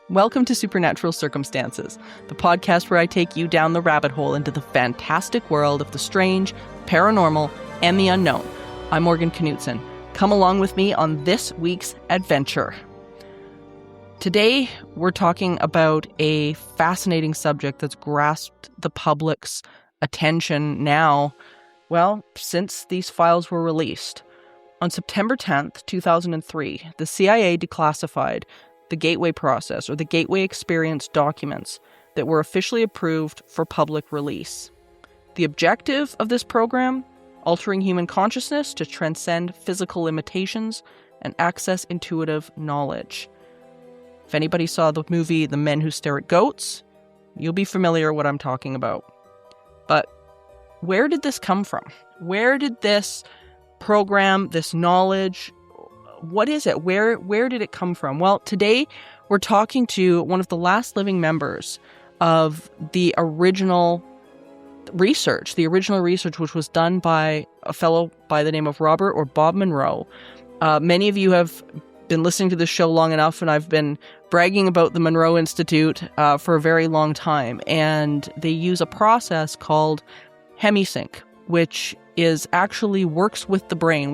Welcome to Supernatural Circumstances, the podcast where I take you down the rabbit hole into the fantastic world of the strange, paranormal, and the unknown. I'm Morgan Knudsen. Come along with me on this week's adventure. Today, we're talking about a fascinating subject that's grasped the public's attention now, well, since these files were released. On September 10th, 2003, the CIA declassified the Gateway Process, or the Gateway Experience documents that were officially approved for public release. The objective of this program? Altering human consciousness to transcend physical limitations and access intuitive knowledge. If anybody saw the movie The Men Who Stare at Goats, you'll be familiar with what I'm talking about. But where did this come from? Where did this program, this knowledge, what is it? Where did it come from? Well, today we're talking to one of the last living members of the original research, which was done by a fellow by the name of Robert or Bob Monroe. Many of you have been listening to this show long enough, and I've been bragging about the Monroe Institute for a very long time. And they use a process called Hemi-Sync, which is actually works with the brain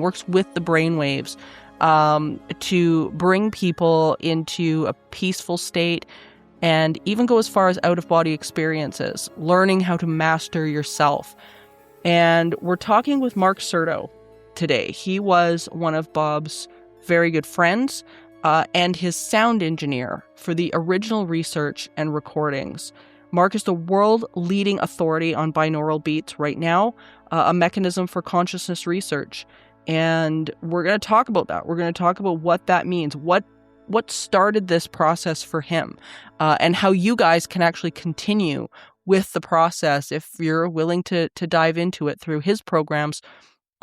waves to bring people into a peaceful state and even go as far as out-of-body experiences, learning how to master yourself. And we're talking with Mark Certo today. He was one of Bob's very good friends and his sound engineer for the original research and recordings. Mark is the world-leading authority on binaural beats right now, a mechanism for consciousness research. And we're going to talk about that. We're going to talk about what that means, what started this process for him, and how you guys can actually continue with the process if you're willing to dive into it through his programs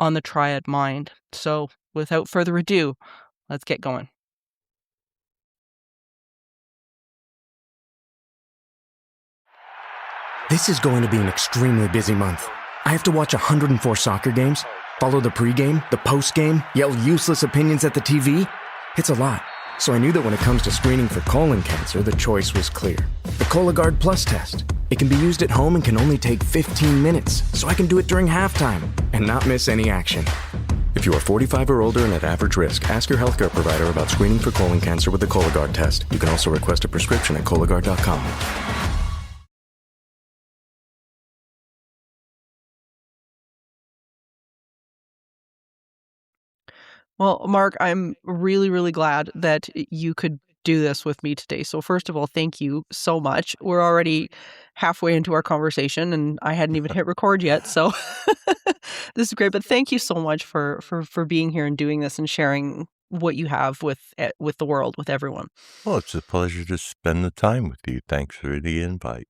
on the Triad Mind. So without further ado, let's get going. This is going to be an extremely busy month. I have to watch 104 soccer games, follow the pregame, the postgame, yell useless opinions at the TV. It's a lot. So I knew that when it comes to screening for colon cancer, the choice was clear. The Cologuard Plus test. It can be used at home and can only take 15 minutes, so I can do it during halftime and not miss any action. If you are 45 or older and at average risk, ask your healthcare provider about screening for colon cancer with the Cologuard test. You can also request a prescription at Cologuard.com. Well, Mark, I'm really, really glad that you could do this with me today. So first of all, thank you so much. We're already halfway into our conversation and I hadn't even hit record yet. So this is great. But thank you so much for being here and doing this and sharing what you have with the world, with everyone. Well, it's a pleasure to spend the time with you. Thanks for the invite.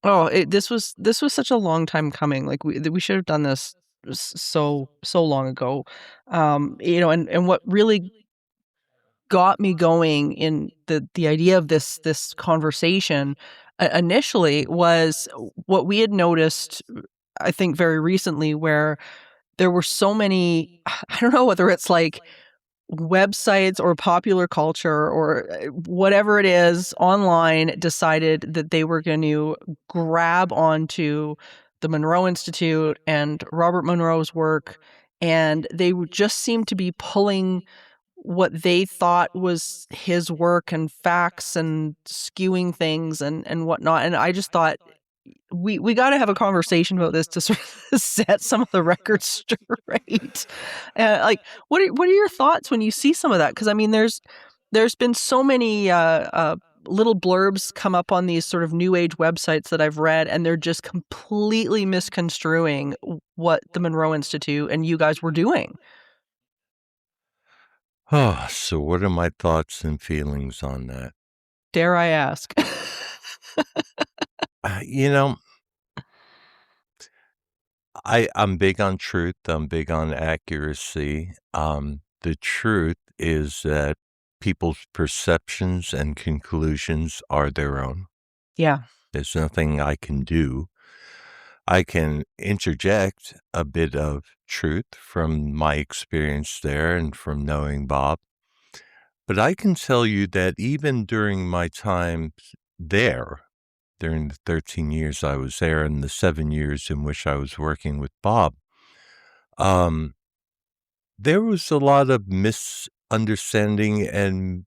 Oh, this was such a long time coming. Like we should have done this so long ago. And what really got me going in the idea of this conversation initially was what we had noticed, I think very recently, where there were so many, I don't know whether it's like websites or popular culture or whatever it is online decided that they were going to grab onto the Monroe Institute and Robert Monroe's work, and they just seemed to be pulling what they thought was his work and facts and skewing things and whatnot. And I just thought we got to have a conversation about this to sort of set some of the records straight. Like, what are your thoughts when you see some of that? Because I mean, there's been so many little blurbs come up on these sort of new age websites that I've read, and they're just completely misconstruing what the Monroe Institute and you guys were doing. Oh, so what are my thoughts and feelings on that? Dare I ask? I'm big on truth. I'm big on accuracy. The truth is that people's perceptions and conclusions are their own. Yeah. There's nothing I can do. I can interject a bit of truth from my experience there and from knowing Bob. But I can tell you that even during my time there, during the 13 years I was there and the 7 years in which I was working with Bob, there was a lot of misunderstanding and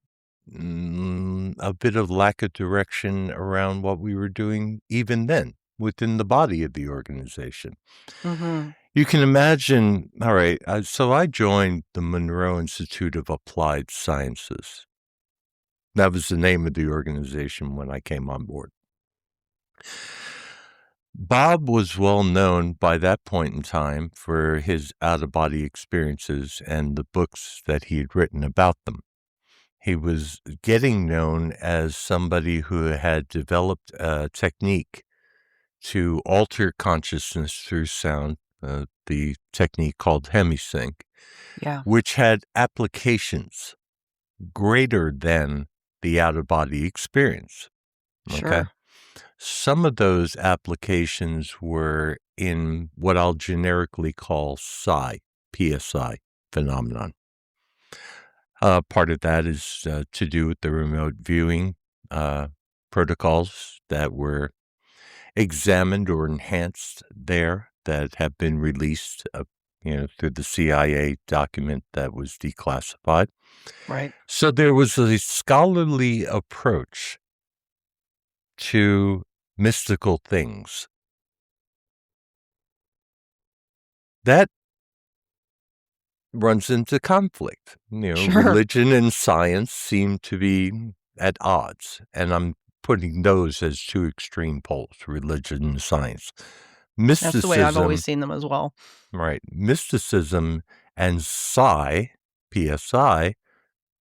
a bit of lack of direction around what we were doing even then within the body of the organization. Mm-hmm. You can imagine, all right, so I joined the Monroe Institute of Applied Sciences. That was the name of the organization when I came on board. Bob was well known by that point in time for his out-of-body experiences and the books that he had written about them. He was getting known as somebody who had developed a technique to alter consciousness through sound, the technique called Hemi-Sync, Yeah. which had applications greater than the out-of-body experience. Okay? Sure. Some of those applications were in what I'll generically call PSI phenomenon. Part of that is to do with the remote viewing protocols that were examined or enhanced there that have been released, through the CIA document that was declassified. Right. So there was a scholarly approach to mystical things that runs into conflict. Sure. Religion and science seem to be at odds, and I'm putting those as two extreme poles, religion and science. That's the way I've always Mysticism, seen them as well. right, mysticism and PSI,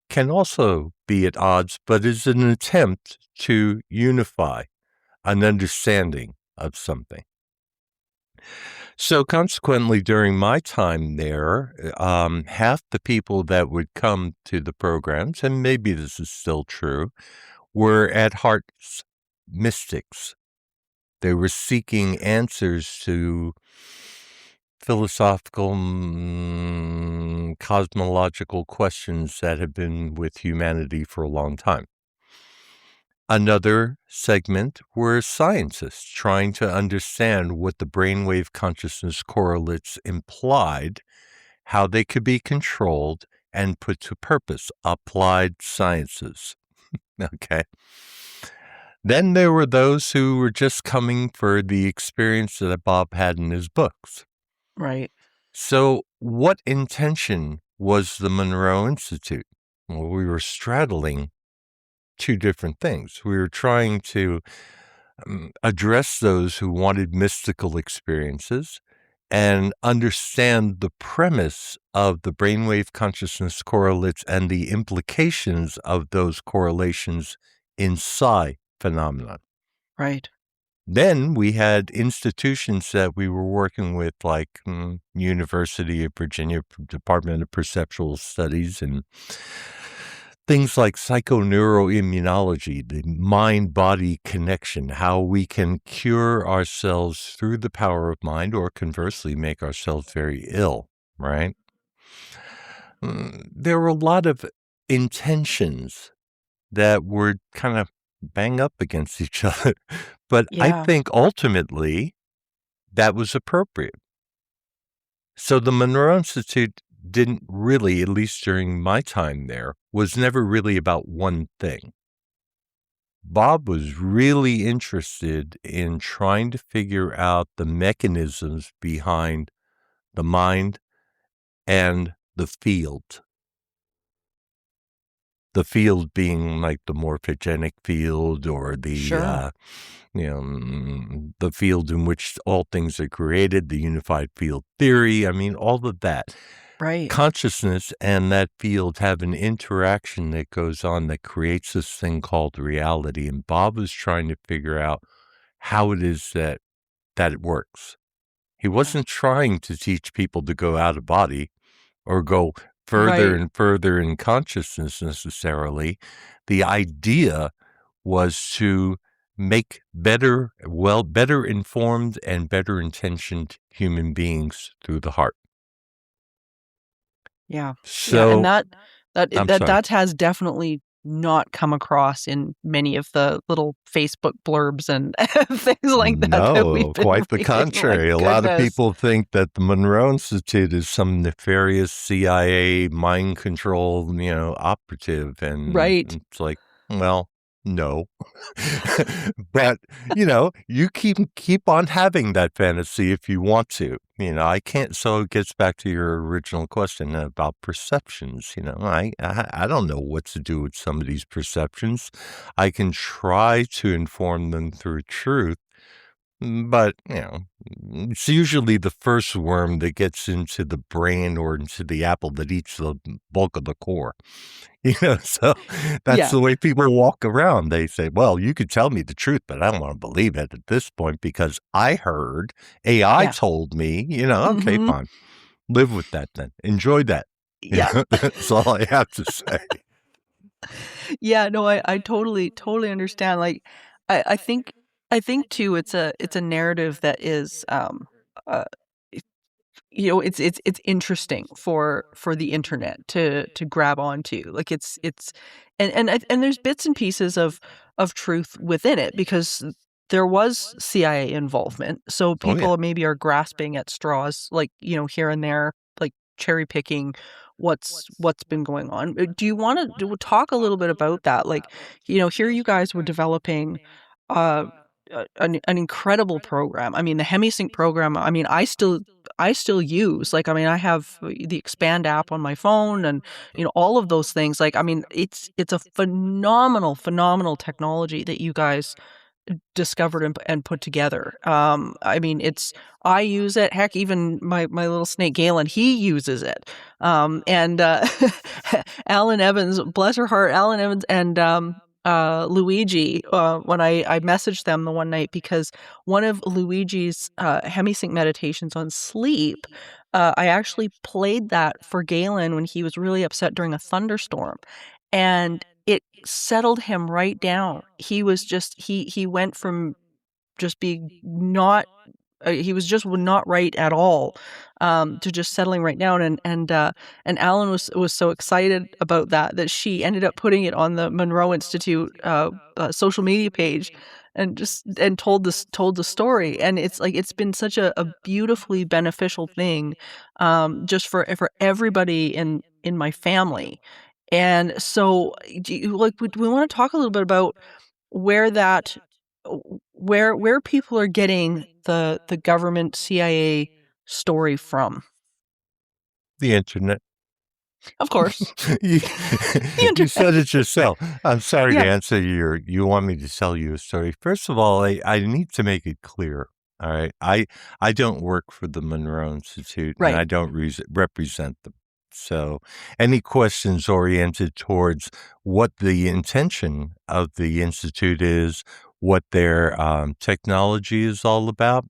can also be at odds, but is an attempt to unify an understanding of something. So consequently, during my time there, half the people that would come to the programs, and maybe this is still true, were at heart mystics. They were seeking answers to philosophical, cosmological questions that have been with humanity for a long time. Another segment were scientists trying to understand what the brainwave consciousness correlates implied, how they could be controlled and put to purpose, applied sciences. Okay. Then there were those who were just coming for the experience that Bob had in his books. Right. So what intention was the Monroe Institute? Well, we were straddling two different things. We were trying to address those who wanted mystical experiences and understand the premise of the brainwave consciousness correlates and the implications of those correlations in psi phenomenon. Right. Then we had institutions that we were working with, like University of Virginia Department of Perceptual Studies and things like psychoneuroimmunology, the mind-body connection, how we can cure ourselves through the power of mind or conversely make ourselves very ill, right? There were a lot of intentions that were kind of bang up against each other. But I Yeah. think ultimately that was appropriate. So the Monroe Institute didn't really, at least during my time there, was never really about one thing. Bob was really interested in trying to figure out the mechanisms behind the mind and the field. The field being like the morphogenic field or Sure. the field in which all things are created, the unified field theory. I mean, all of that. Right. Consciousness and that field have an interaction that goes on that creates this thing called reality. And Bob was trying to figure out how it is that it works. He wasn't trying to teach people to go out of body or go further Right. and further in consciousness necessarily. The idea was to make better informed and better intentioned human beings through the heart. Yeah. Yeah. So And I'm sorry. That has definitely not come across in many of the little Facebook blurbs and things like that we've No, been quite the reading. My contrary. A lot of goodness. people think that the Monroe Institute is some nefarious CIA mind control, operative. And Right. it's like, well, no. But, you keep on having that fantasy if you want to. I can't. So it gets back to your original question about perceptions. I don't know what to do with some of these perceptions. I can try to inform them through truth. But, it's usually the first worm that gets into the brain or into the apple that eats the bulk of the core. So that's Yeah. the way people walk around. They say, well, you could tell me the truth, but I don't want to believe it at this point because I heard AI Yeah. told me, okay, Mhm. fine. Live with that then. Enjoy that. Yeah. That's all I have to say. Yeah, no, I totally understand. Like, I think too, it's a narrative that is, uh, it's interesting for the internet to grab onto. Like, it's and there's bits and pieces of truth within it because there was CIA involvement. So Oh, yeah. people maybe are grasping at straws, like, here and there, like cherry picking what's been going on. Do you want to talk a little bit about that? Like, here you guys were developing uh an incredible program. I mean, the Hemi-Sync program, I mean, I still use, like, I mean, I have the Expand app on my phone and, all of those things. Like, I mean, it's a phenomenal technology that you guys discovered and put together. I mean, I use it. Heck, even my little snake Galen, he uses it. And Alan Evans, bless her heart, Alan Evans and Luigi. When I messaged them the one night because one of Luigi's Hemi-Sync meditations on sleep, I actually played that for Galen when he was really upset during a thunderstorm, and it settled him right down. He was just he went from just being not he was just not right at all, to just settling right down, and Alan was so excited about that she ended up putting it on the Monroe Institute, social media page, and told the story, and it's like it's been such a beautifully beneficial thing, just for everybody in my family, and so do you, like, do we want to talk a little bit about where that where people are getting the government CIA story from? The internet. Of course. you, The you internet. said it yourself. I'm sorry to Yeah, answer you want me to tell you a story. First of all, I need to make it clear. All right. I don't work for the Monroe Institute and right. I don't represent them. So any questions oriented towards what the intention of the Institute is, what their technology is all about,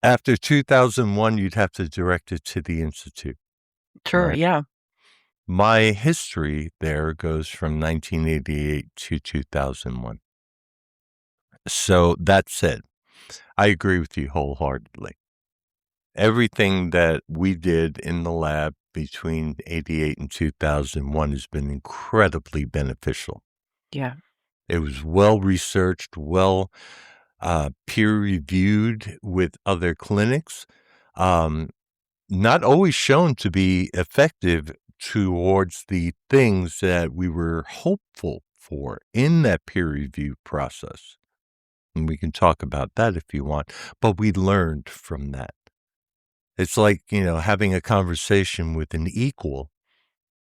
after 2001, you'd have to direct it to the Institute. Sure, Right. yeah. My history there goes from 1988 to 2001. So that said, I agree with you wholeheartedly. Everything that we did in the lab between 88 and 2001 has been incredibly beneficial. Yeah. It was well researched, well peer reviewed with other clinics. Um, Not always shown to be effective towards the things that we were hopeful for in that peer review process. And we can talk about that if you want, but we learned from that. It's like, having a conversation with an equal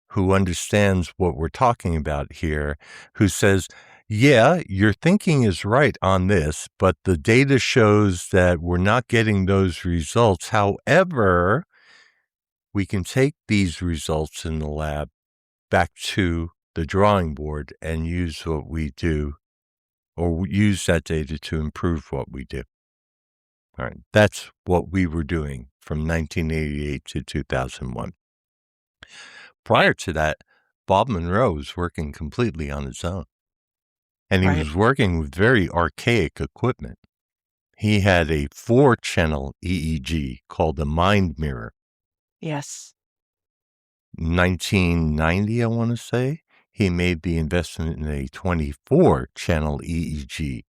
who understands what we're talking about here, who says, yeah, your thinking is right on this, but the data shows that we're not getting those results. However, we can take these results in the lab back to the drawing board and use what we do or use that data to improve what we do. All right. That's what we were doing from 1988 to 2001. Prior to that, Bob Monroe was working completely on his own, and he Right. was working with very archaic equipment. He had a 4-channel EEG called a mind mirror. Yes. 1990, I want to say, he made the investment in a 24-channel EEG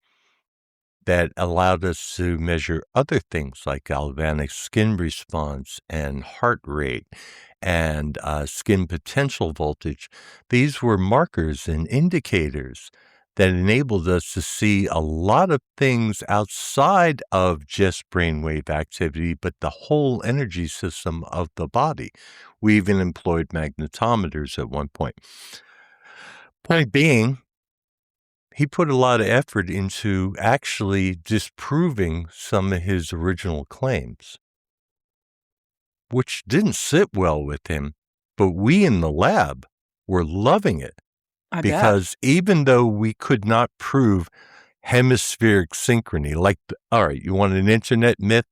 that allowed us to measure other things like galvanic skin response and heart rate and skin potential voltage. These were markers and indicators that enabled us to see a lot of things outside of just brainwave activity, but the whole energy system of the body. We even employed magnetometers at one point. Point being, he put a lot of effort into actually disproving some of his original claims, which didn't sit well with him. But we in the lab were loving it I bet. because even though we could not prove hemispheric synchrony, all right, you want an internet myth?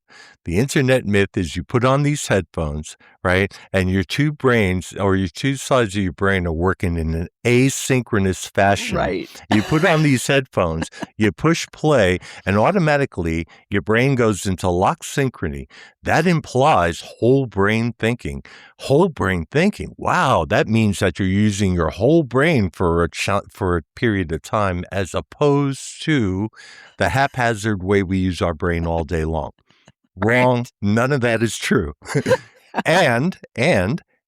The internet myth is you put on these headphones, right? And your two brains or your two sides of your brain are working in an asynchronous fashion. Right. You put on these headphones, you push play, and automatically your brain goes into lock synchrony. That implies whole brain thinking. Whole brain thinking. Wow, that means that you're using your whole brain for a period of time as opposed to the haphazard way we use our brain all day long. Wrong. Right. None of that is true. and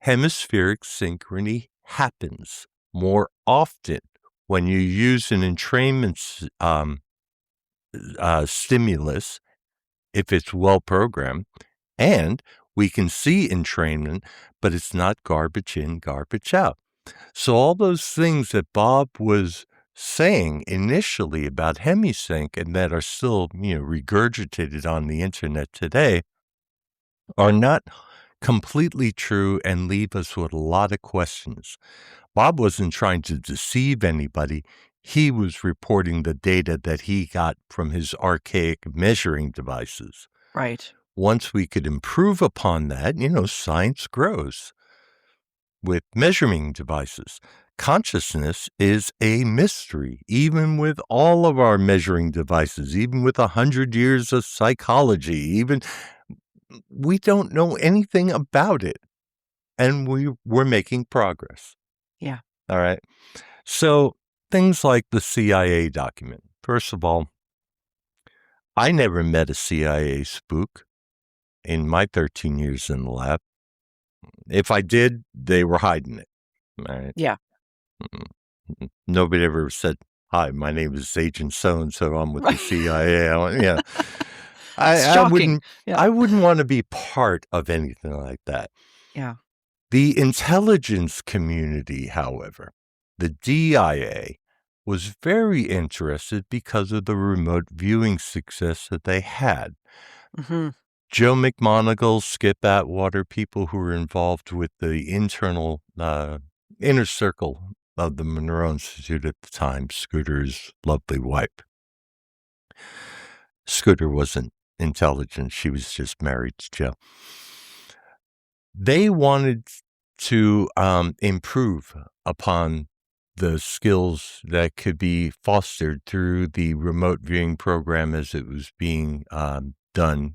hemispheric synchrony happens more often when you use an entrainment stimulus, if it's well programmed, and we can see entrainment, but it's not garbage in, garbage out. So all those things that Bob was saying initially about Hemi-Sync and that are still, regurgitated on the internet today are not completely true and leave us with a lot of questions. Bob wasn't trying to deceive anybody. He was reporting the data that he got from his archaic measuring devices. Right. Once we could improve upon that, science grows with measuring devices. Consciousness is a mystery, even with all of our measuring devices, even with 100 years of psychology, we don't know anything about it. And we're making progress. Yeah. All right. So things like the CIA document. First of all, I never met a CIA spook in my 13 years in the lab. If I did, they were hiding it. All right. Yeah. Nobody ever said, "Hi, my name is Agent So-and-so. I'm with the CIA." I wouldn't want to be part of anything like that. Yeah. The intelligence community, however, the DIA, was very interested because of the remote viewing success that they had. Mm-hmm. Joe McMoneagle, Skip Atwater, people who were involved with the internal inner circle of the Monroe Institute at the time, Scooter's lovely wife. Scooter wasn't intelligent. She was just married to Joe. They wanted to improve upon the skills that could be fostered through the remote viewing program as it was being done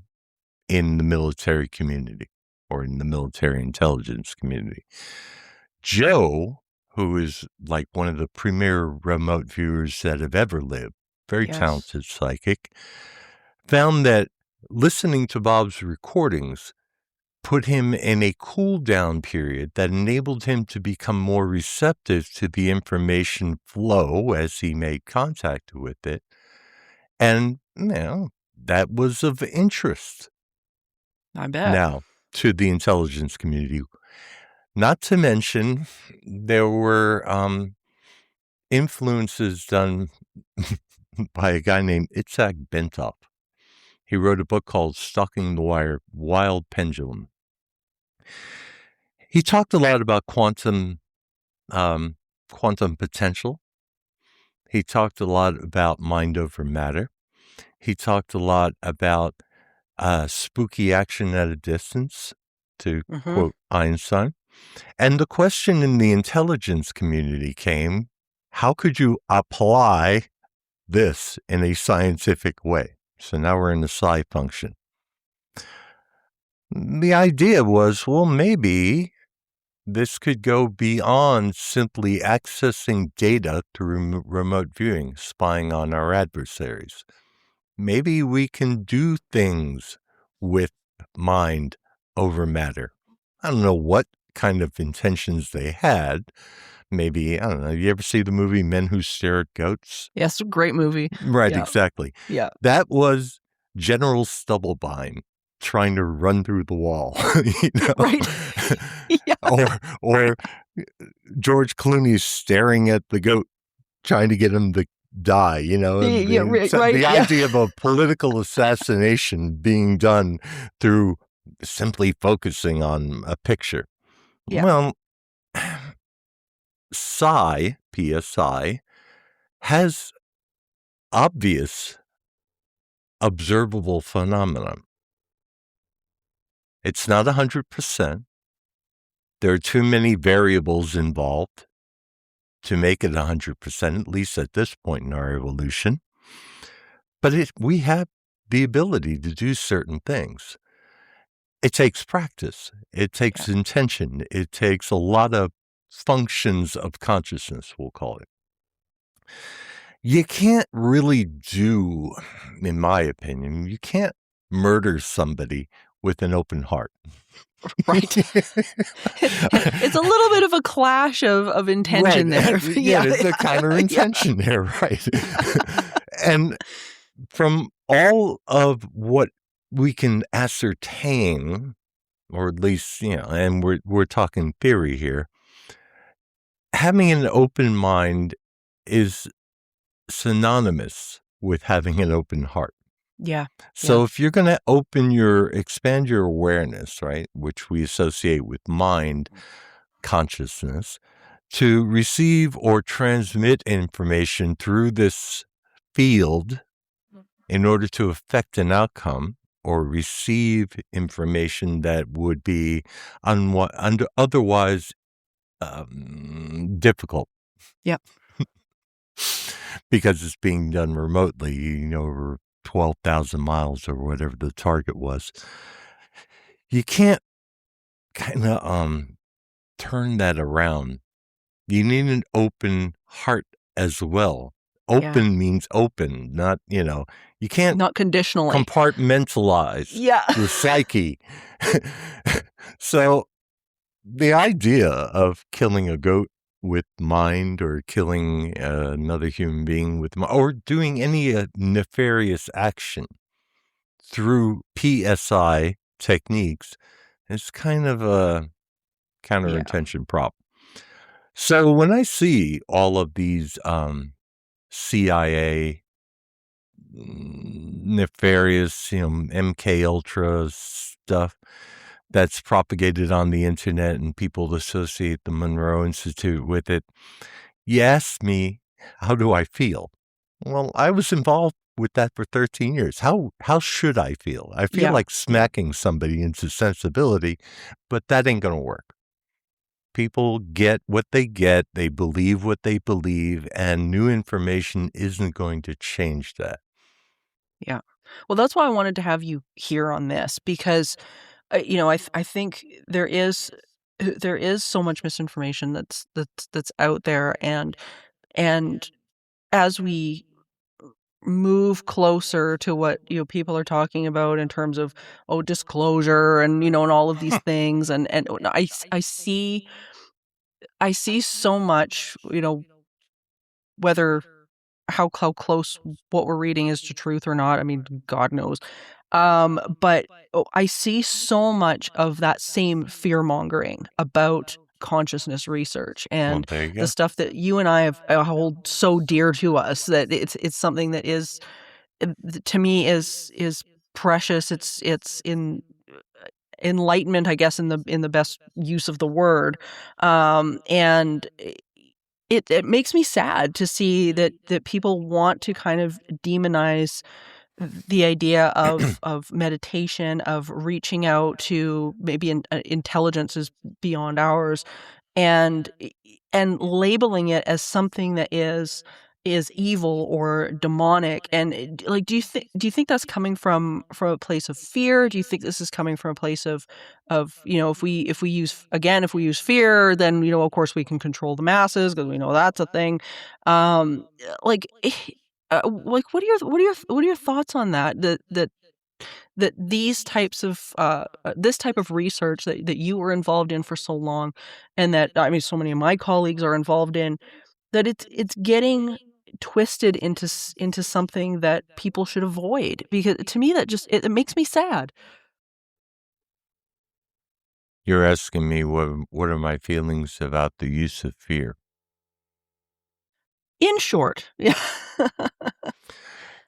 in the military community or in the military intelligence community. Joe, who is like one of the premier remote viewers that have ever lived, very talented psychic, found that listening to Bob's recordings put him in a cool down period that enabled him to become more receptive to the information flow as he made contact with it. And, that was of interest. I bet. Now, to the intelligence community. Not to mention, there were influences done by a guy named Itzhak Bentov. He wrote a book called Stalking the Wild Pendulum. He talked a lot about quantum potential. He talked a lot about mind over matter. He talked a lot about spooky action at a distance, to quote Einstein. And the question in the intelligence community came, how could you apply this in a scientific way? So now we're in the psi function. The idea was, well, maybe this could go beyond simply accessing data through remote viewing, spying on our adversaries. Maybe we can do things with mind over matter. I don't know what kind of intentions they had. Maybe, I don't know, you ever see the movie Men Who Stare at Goats? Yes, great movie. Right, Yeah. exactly. Yeah. That was General Stubblebine trying to run through the wall, Right. Yeah. Or George Clooney staring at the goat, trying to get him to die, and Yeah, right, the yeah. idea of a political assassination being done through simply focusing on a picture. Yeah. Well, psi, PSI, has obvious observable phenomenon. It's not 100%. There are too many variables involved to make it 100%, at least at this point in our evolution. But we have the ability to do certain things. It takes practice. It takes intention. It takes a lot of functions of consciousness, we'll call it. You can't really do, in my opinion, you can't murder somebody with an open heart. Right. It's a little bit of a clash of intention there. Yeah, it's a counter intention there, right? And from all of what we can ascertain, or at least, and we're talking theory here, having an open mind is synonymous with having an open heart. Yeah. So if you're going to expand your awareness, right, which we associate with mind, consciousness, to receive or transmit information through this field in order to affect an outcome or receive information that would be otherwise difficult. Yep. Because it's being done remotely, over 12,000 miles or whatever the target was. You can't kind of turn that around. You need an open heart as well. Open means open, not, you can't not conditionally compartmentalize the psyche. So the idea of killing a goat with mind, or killing another human being with mind, or doing any nefarious action through PSI techniques is kind of a counter-intention prop. So when I see all of these CIA nefarious, MK Ultra stuff that's propagated on the internet and people associate the Monroe Institute with it, you ask me, how do I feel? Well, I was involved with that for 13 years. How should I feel? I feel like smacking somebody into sensibility, but that ain't going to work. People get what they get, they believe what they believe, and new information isn't going to change that. Yeah. Well, that's why I wanted to have you here on this, because, I think there is so much misinformation that's out there, and as we move closer to what people are talking about in terms of disclosure and and all of these things, and I see so much, whether how close what we're reading is to truth or not. I mean, God knows. But I see so much of that same fear mongering about consciousness research and the stuff that you and I have hold so dear to us, that it's something that is, to me, is precious. It's in enlightenment, I guess, in the best use of the word. And it makes me sad to see that people want to kind of demonize the idea of meditation, of reaching out to maybe intelligences beyond ours, and labeling it as something that is is evil or demonic. And like, do you think that's coming from a place of fear? Do you think this is coming from a place of if we use fear, then of course we can control the masses, because we know that's a thing. Like, like, what are your thoughts on that? That these types of this type of research that you were involved in for so long, and that, I mean, so many of my colleagues are involved in, that it's getting twisted into something that people should avoid, because to me that just it makes me sad. You're asking me what are my feelings about the use of fear? In short, yeah.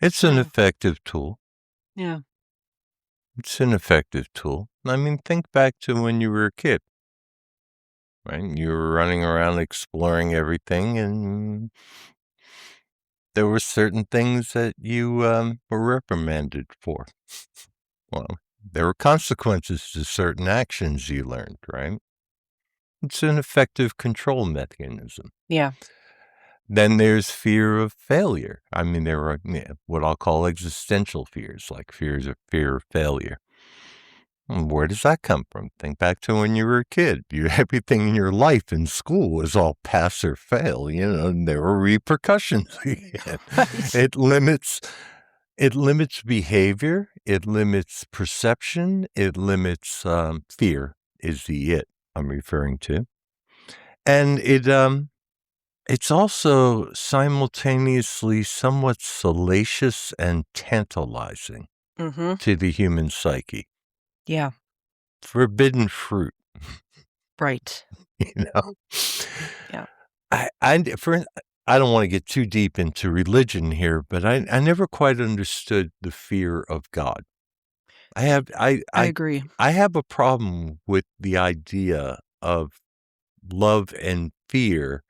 It's an effective tool. Yeah. It's an effective tool. I mean, think back to when you were a kid, right? You were running around exploring everything, and there were certain things that you were reprimanded for. Well, there were consequences to certain actions you learned, right? It's an effective control mechanism. Yeah. Then there's fear of failure. I mean, there are what I'll call existential fears, like fear of failure. Where does that come from? Think back to when you were a kid. Everything in your life in school was all pass or fail, and there were repercussions. Right. It limits behavior. It limits perception. It limits fear is the it I'm referring to. And it's also simultaneously somewhat salacious and tantalizing Mhm. to the human psyche. Yeah. Forbidden fruit, Right. you know? Yeah. I don't want to get too deep into religion here, but I never quite understood the fear of God. I have I agree. I have a problem with the idea of love and fear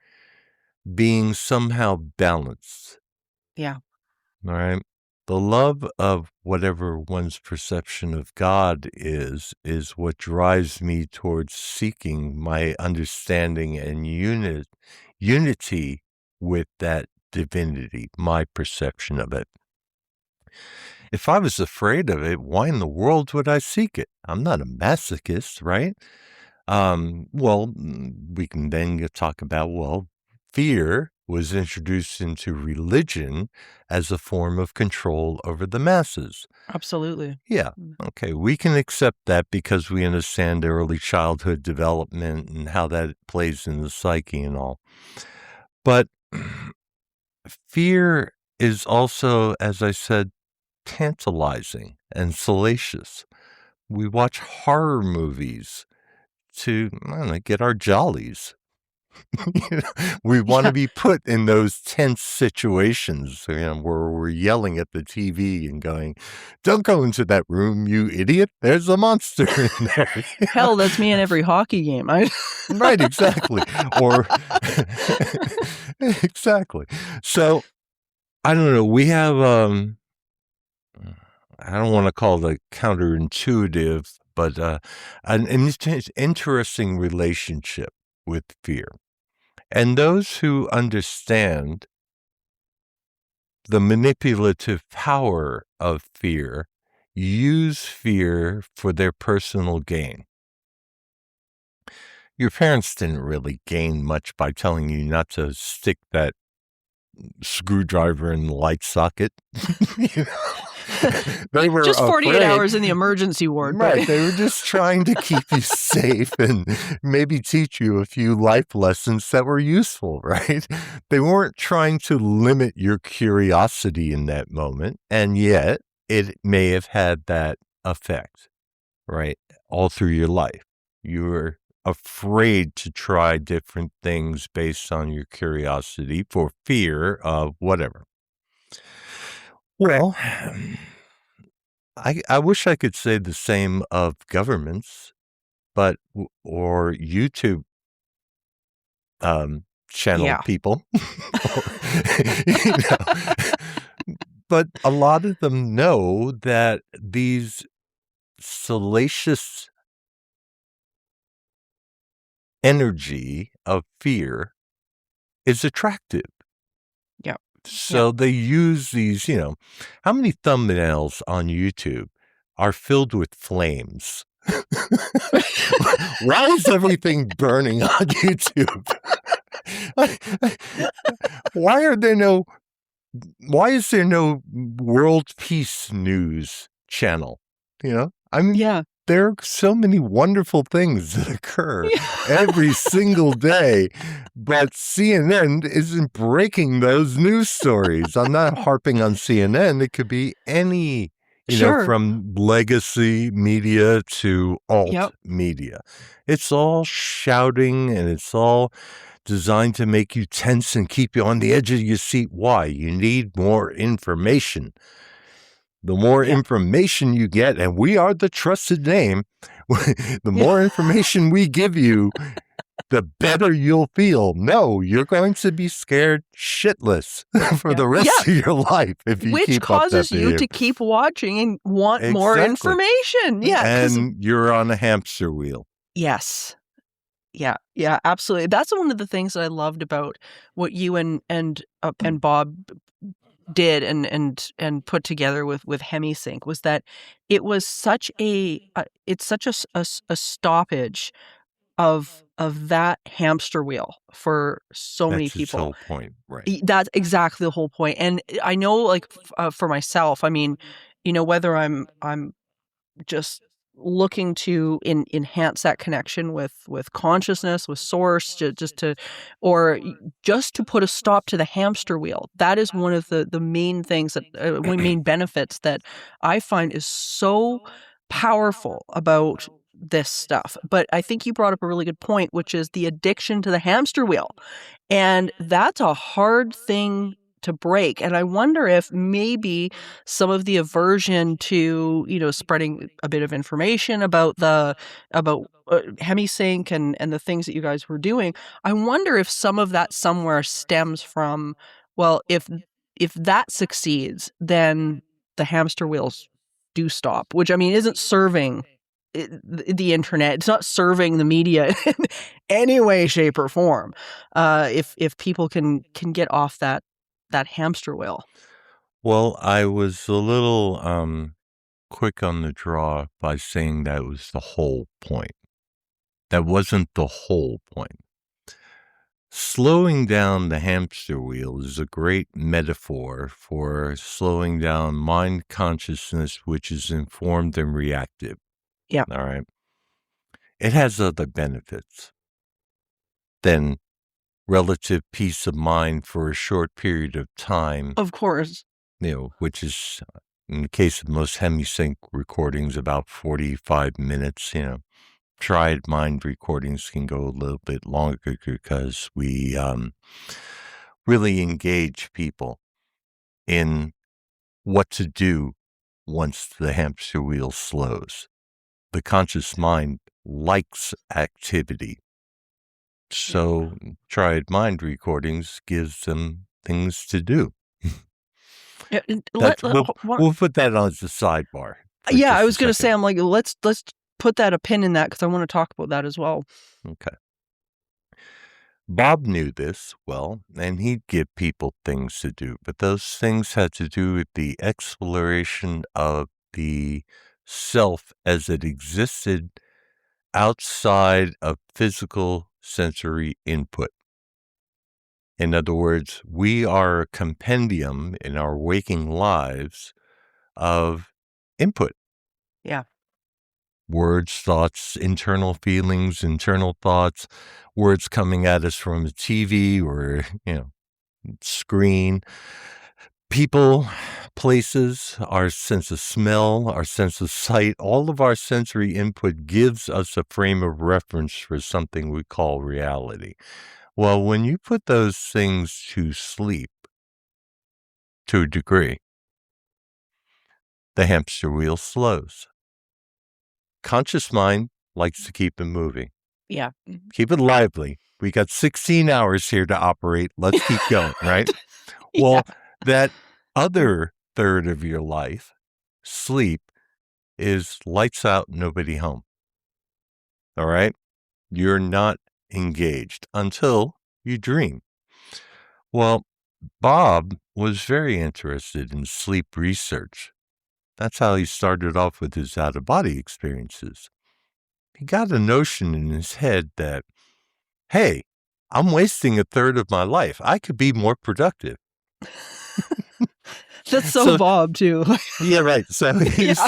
being somehow balanced. Yeah. All right. The love of whatever one's perception of God is what drives me towards seeking my understanding and unity with that divinity, my perception of it. If I was afraid of it, why in the world would I seek it? I'm not a masochist, right? We can then talk about, fear was introduced into religion as a form of control over the masses. Absolutely. Yeah, okay, we can accept that because we understand early childhood development and how that plays in the psyche and all. But fear is also, as I said, tantalizing and salacious. We watch horror movies to, I don't know, get our jollies. We want to Yeah. be put in those tense situations, where we're yelling at the TV and going, "Don't go into that room, you idiot! There's a monster in there." Hell, that's me in every hockey game. Right, exactly. Or exactly. So I don't know. We have I don't want to call it counterintuitive, but an interesting relationship with fear. And those who understand the manipulative power of fear use fear for their personal gain. Your parents didn't really gain much by telling you not to stick that screwdriver in the light socket. You know? They were Just 48 afraid. hours in the emergency ward. Right. But They were just trying to keep you safe and maybe teach you a few life lessons that were useful, right? They weren't trying to limit your curiosity in that moment. And yet it may have had that effect, right? All through your life. You were afraid to try different things based on your curiosity for fear of whatever. Well, I wish I could say the same of governments, but or YouTube channel yeah. people. You know. But a lot of them know that these salacious energy of fear is attractive. Yeah. So they use these, how many thumbnails on YouTube are filled with flames? Why is everything burning on YouTube? Why is there no world peace news channel? I mean, Yeah. there are so many wonderful things that occur every single day, but CNN isn't breaking those news stories. I'm not harping on CNN. It could be any, Sure. from legacy media to alt media. It's all shouting and it's all designed to make you tense and keep you on the edge of your seat. Why? You need more information. The more information you get, and we are the trusted name, the more information we give you, the better you'll feel. No, you're going to be scared shitless for the rest of your life if you keep up that causes you to keep watching and want more information. Yeah. And you're on a hamster wheel. Yes. Yeah, absolutely. That's one of the things that I loved about what you and Bob did and put together with Hemi-Sync was that it was such a stoppage of that hamster wheel for so many people. That's the whole point, right? That's exactly the whole point. And I know, like, for myself, I mean, whether I'm just looking to enhance that connection with consciousness, with source, or just to put a stop to the hamster wheel. That is one of the main things that main benefits that I find is so powerful about this stuff. But I think you brought up a really good point, which is the addiction to the hamster wheel. And that's a hard thing to break. And I wonder if maybe some of the aversion to, spreading a bit of information about Hemi-Sync and the things that you guys were doing, I wonder if some of that somewhere stems from, well, if that succeeds, then the hamster wheels do stop, which, I mean, isn't serving the internet. It's not serving the media in any way, shape, or form. If people can get off that hamster wheel. Well, I was a little quick on the draw by saying that was the whole point. That wasn't the whole point. Slowing down the hamster wheel is a great metaphor for slowing down mind consciousness, which is informed and reactive. Yeah. All right. It has other benefits than relative peace of mind for a short period of time. Of course. Which is, in the case of most Hemi-Sync recordings, about 45 minutes. Tried mind recordings can go a little bit longer because we really engage people in what to do once the hamster wheel slows. The conscious mind likes activity. So tried mind recordings gives them things to do. We'll put that on as a sidebar. Yeah, I was going to say, I'm like, let's put a pin in that because I want to talk about that as well. Okay. Bob knew this well, and he'd give people things to do, but those things had to do with the exploration of the self as it existed outside of physical sensory input. In other words, we are a compendium in our waking lives of input. Yeah. Words, thoughts, internal feelings, internal thoughts, words coming at us from a TV or, screen, people, places, our sense of smell, our sense of sight, all of our sensory input gives us a frame of reference for something we call reality. Well, when you put those things to sleep, to a degree, the hamster wheel slows. Conscious mind likes to keep it moving. Yeah. Keep it lively. We got 16 hours here to operate. Let's keep going, right? Well, that other third of your life, sleep, is lights out, nobody home. All right? You're not engaged until you dream. Well, Bob was very interested in sleep research. That's how he started off with his out-of-body experiences. He got a notion in his head that, hey, I'm wasting a third of my life. I could be more productive. That's so Bob, too. Yeah, right. So he's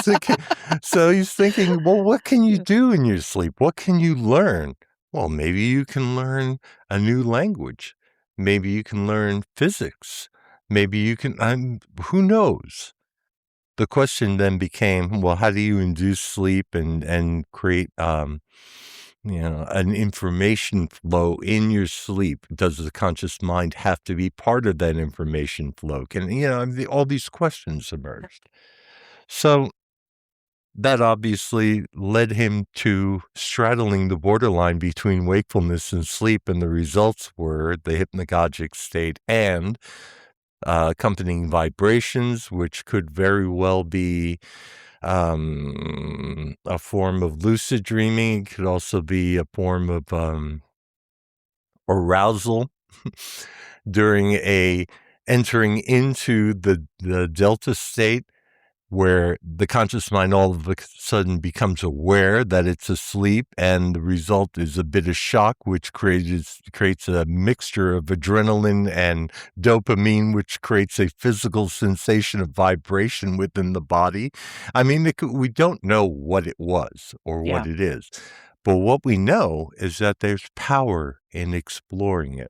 thinking, well, what can you do in your sleep? What can you learn? Well, maybe you can learn a new language. Maybe you can learn physics. Maybe you can, who knows? The question then became, well, how do you induce sleep and create, an information flow in your sleep? Does the conscious mind have to be part of that information flow? All these questions emerged. So that obviously led him to straddling the borderline between wakefulness and sleep, and the results were the hypnagogic state and accompanying vibrations, which could very well be a form of lucid dreaming. It could also be a form of arousal during entering into the delta state, where the conscious mind all of a sudden becomes aware that it's asleep, and the result is a bit of shock, which creates a mixture of adrenaline and dopamine, which creates a physical sensation of vibration within the body. I mean, we don't know what it was or what it is, but what we know is that there's power in exploring it.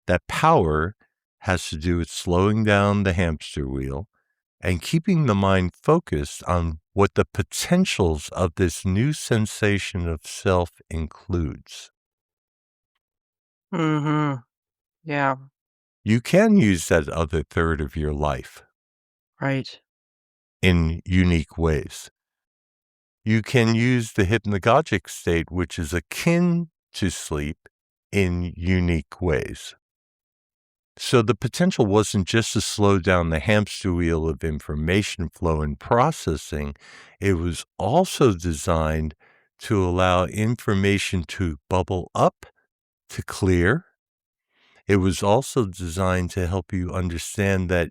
That power has to do with slowing down the hamster wheel and keeping the mind focused on what the potentials of this new sensation of self includes. Mm-hmm. Yeah. You can use that other third of your life. Right. In unique ways. You can use the hypnagogic state, which is akin to sleep, in unique ways. So the potential wasn't just to slow down the hamster wheel of information flow and processing. It was also designed to allow information to bubble up, to clear. It was also designed to help you understand that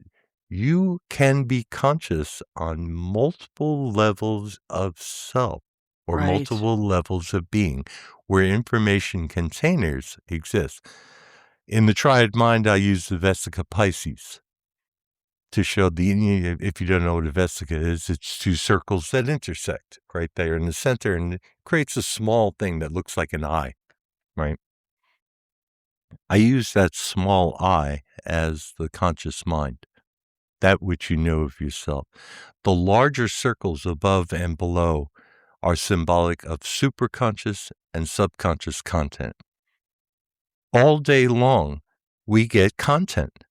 you can be conscious on multiple levels of self or multiple levels of being where information containers exist. In the triad mind, I use the Vesica Pisces to show if you don't know what a Vesica is, it's two circles that intersect right there in the center, and it creates a small thing that looks like an eye, right? I use that small eye as the conscious mind, that which you know of yourself. The larger circles above and below are symbolic of superconscious and subconscious content. All day long, we get content.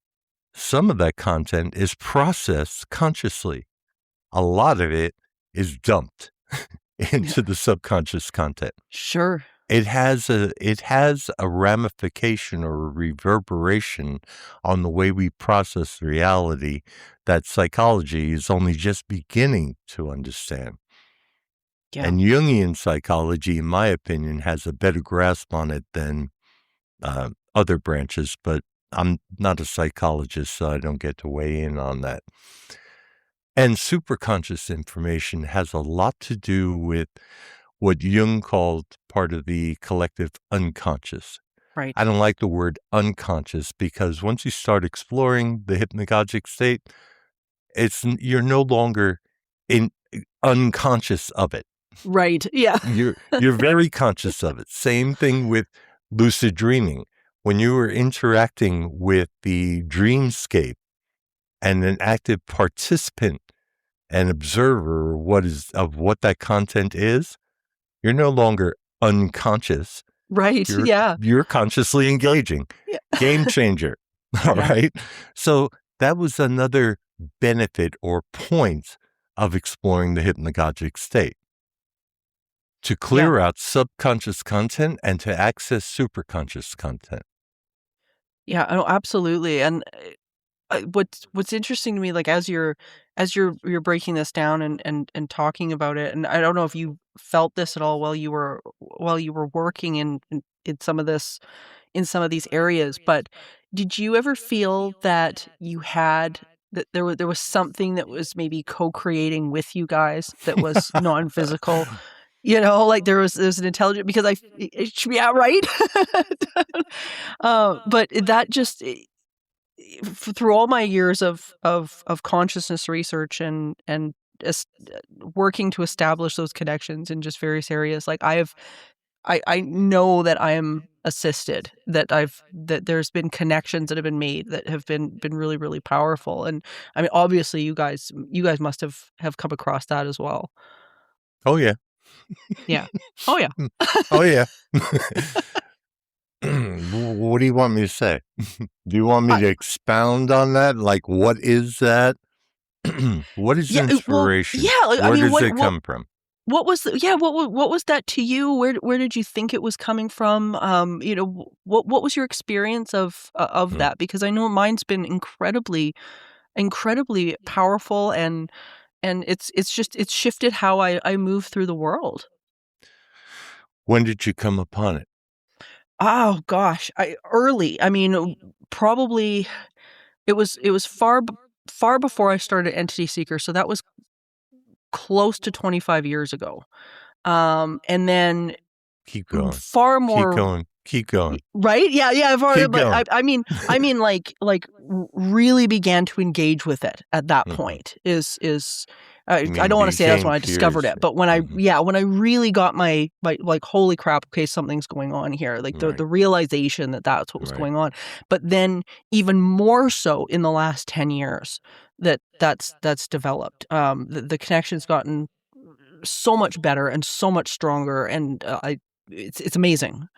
Some of that content is processed consciously. A lot of it is dumped into the subconscious content. Sure. It has a ramification or a reverberation on the way we process reality that psychology is only just beginning to understand. Yeah. And Jungian psychology, in my opinion, has a better grasp on it than other branches, but I'm not a psychologist, so I don't get to weigh in on that. And superconscious information has a lot to do with what Jung called part of the collective unconscious. Right. I don't like the word unconscious because once you start exploring the hypnagogic state, you're no longer unconscious of it. Right. Yeah. You're very conscious of it. Same thing with lucid dreaming. When you are interacting with the dreamscape and an active participant and observer of what that content is, you're no longer unconscious. Right. You're consciously engaging. Yeah. Game changer. All right. So that was another benefit or point of exploring the hypnagogic state. To clear out subconscious content and to access superconscious content. Yeah, oh, absolutely. And what's interesting to me, like as you're breaking this down and talking about it, and I don't know if you felt this at all while you were working in some of these areas, but did you ever feel that you had that there was something that was maybe co-creating with you guys that was non-physical? Like there's an intelligent because it should be out right. But that just through all my years of consciousness research and es- working to establish those connections in just various areas, like I know that I am assisted, that there's been connections that have been made that have been really, really powerful. And I mean, obviously you guys must have come across that as well. Oh, yeah. Yeah. Oh yeah. Oh, yeah. What do you want me to say? Do you want me to expound on that? Like, what is that? What is Yeah. Well, inspiration? yeah. Like, I Where mean, does it come from? what was what was that to you? Where did you think it was coming from? What was your experience of Hmm. that? Because I know mine's been incredibly powerful, and it's shifted how I move through the world. When did you come upon it? Oh gosh, early. I mean, probably it was far before I started Entity Seeker, so that was close to 25 years ago. And then Keep going. far Keep more. going. Keep going. Right? Yeah, yeah, I've already, Keep but going. I mean, really began to engage with it at that Hmm. point is You I mean don't want to say that's became when I discovered curious? it, but when Hmm. when I really got my like, holy crap, okay, something's going on here. Like Right. the realization that that's what was Right. going on. But then even more so in the last 10 years that's developed. The connection's gotten so much better and so much stronger, and it's amazing.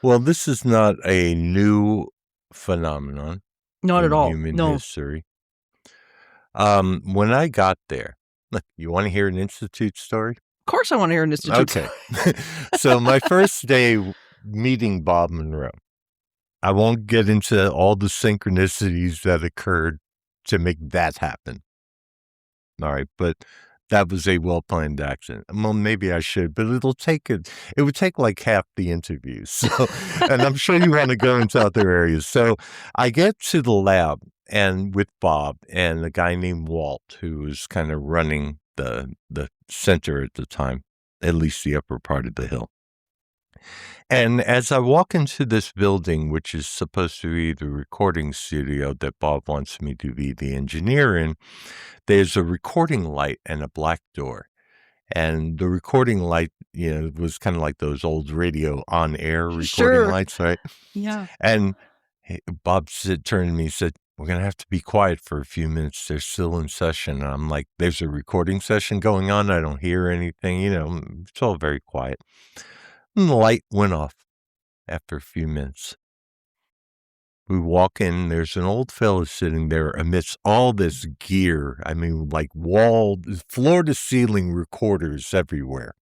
Well, this is not a new phenomenon Not at in all. human No. history. When I got there, look, you want to hear an institute story? Of course I wanna hear an institute. Okay. So my first day meeting Bob Monroe, I won't get into all the synchronicities that occurred to make that happen. All right. But that was a well-planned accident. Well, maybe I should, but it would take like half the interview. So, and I'm sure you want to go into other areas. So I get to the lab and with Bob and a guy named Walt, who was kind of running the center at the time, at least the upper part of the hill. And as I walk into this building, which is supposed to be the recording studio that Bob wants me to be the engineer in, there's a recording light and a black door. And the recording light, was kind of like those old radio on air recording Sure. lights, right? Yeah. And Bob turned to me and said, "We're going to have to be quiet for a few minutes. They're still in session." And I'm like, "There's a recording session going on. I don't hear anything. It's all very quiet." And the light went off after a few minutes. We walk in, there's an old fella sitting there amidst all this gear. I mean, like floor to ceiling recorders everywhere.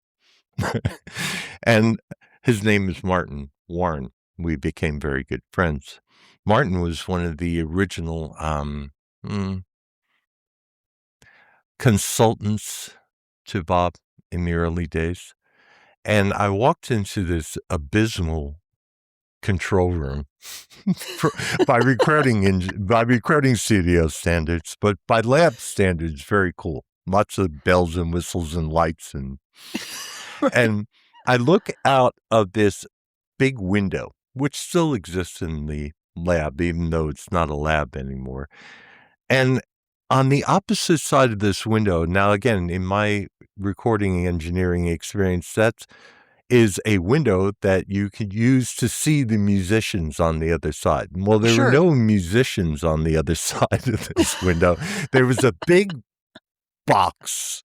And his name is Martin Warren. We became very good friends. Martin was one of the original consultants to Bob in the early days. And I walked into this abysmal control room by recording studio standards, but by lab standards, very cool. Lots of bells and whistles and lights and I look out of this big window, which still exists in the lab, even though it's not a lab anymore. And on the opposite side of this window, now again, in my recording engineering experience, that is a window that you could use to see the musicians on the other side. Well, there were Sure. no musicians on the other side of this window. There was a big box.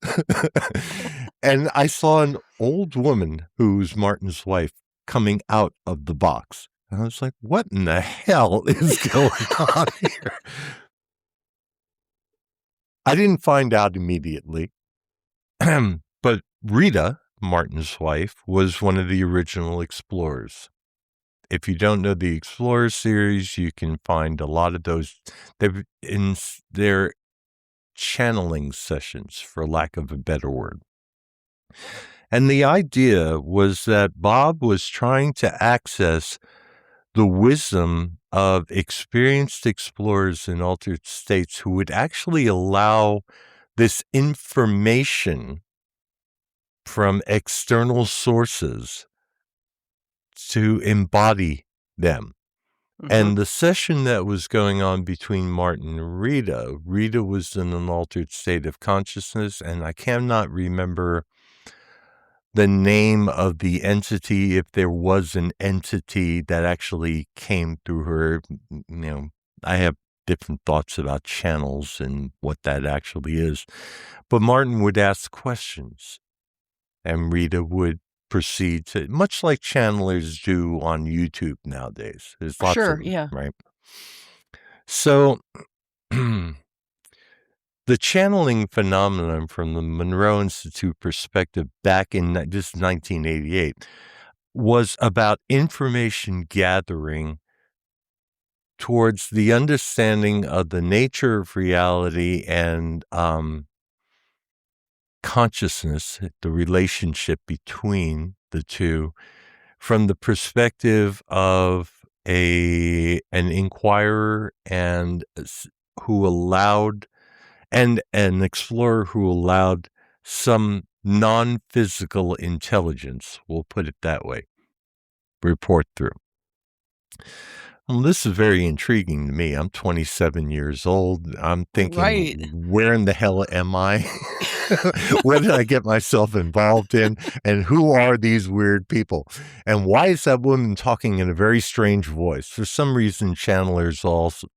And I saw an old woman who was Martin's wife coming out of the box. And I was like, what in the hell is going on here? I didn't find out immediately. But Rita, Martin's wife, was one of the original explorers. If you don't know the Explorer series, you can find a lot of those. They're channeling sessions, for lack of a better word. And the idea was that Bob was trying to access the wisdom of experienced explorers in altered states who would actually allow this information from external sources to embody them. And the session that was going on between Martin and Rita was in an altered state of consciousness, and I cannot remember the name of the entity, if there was an entity that actually came through her. I have different thoughts about channels and what that actually is. But Martin would ask questions, and Rita would proceed to, much like channelers do on YouTube nowadays. There's lots of them, right? So the channeling phenomenon from the Monroe Institute perspective back in this 1988 was about information gathering towards the understanding of the nature of reality and consciousness, the relationship between the two, from the perspective of an inquirer and who allowed, and an explorer who allowed some non-physical intelligence, we'll put it that way, report through. Well, this is very intriguing to me. I'm 27 years old. I'm thinking, where in the hell am I? What did I get myself involved in? And who are these weird people? And why is that woman talking in a very strange voice? For some reason, channelers also,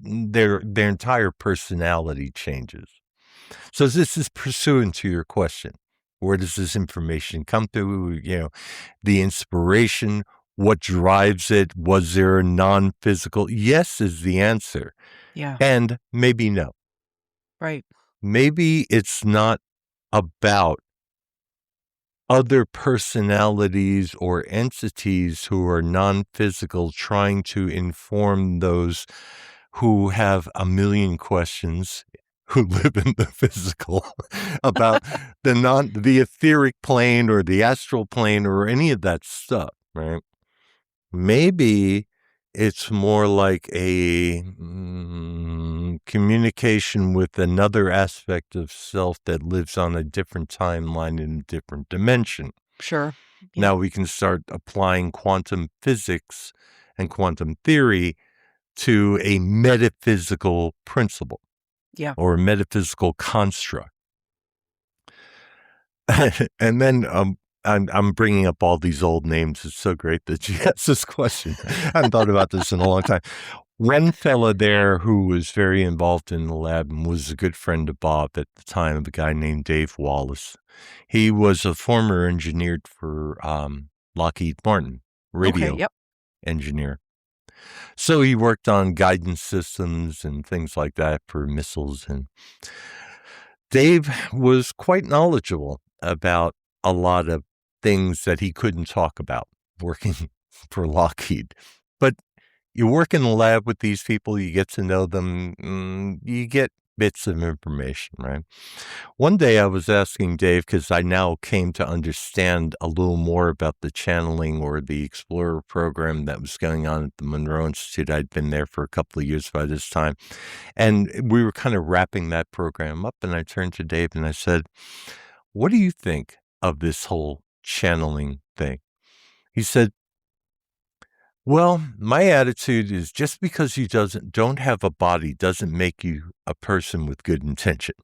their entire personality changes. So this is pursuant to your question. Where does this information come through? The inspiration. What drives it? Was there a non-physical? Yes is the answer. Yeah. And maybe no. Right. Maybe it's not about other personalities or entities who are non-physical trying to inform those who have a million questions who live in the physical about the etheric plane or the astral plane or any of that stuff, right? Maybe it's more like a communication with another aspect of self that lives on a different timeline in a different dimension. Sure. Yeah. Now we can start applying quantum physics and quantum theory to a metaphysical principle. Yeah. Or a metaphysical construct. And then I'm bringing up all these old names. It's so great that you asked this question. I haven't thought about this in a long time. One fella there who was very involved in the lab and was a good friend of Bob at the time, a guy named Dave Wallace. He was a former engineer for Lockheed Martin, radio engineer. So he worked on guidance systems and things like that for missiles. And Dave was quite knowledgeable about a lot of things that he couldn't talk about working for Lockheed. But you work in the lab with these people, you get to know them, you get bits of information, right? One day I was asking Dave, because I now came to understand a little more about the channeling or the Explorer program that was going on at the Monroe Institute. I'd been there for a couple of years by this time. And we were kind of wrapping that program up. And I turned to Dave and I said, what do you think of this whole channeling thing? He said, well, my attitude is just because you don't have a body doesn't make you a person with good intention.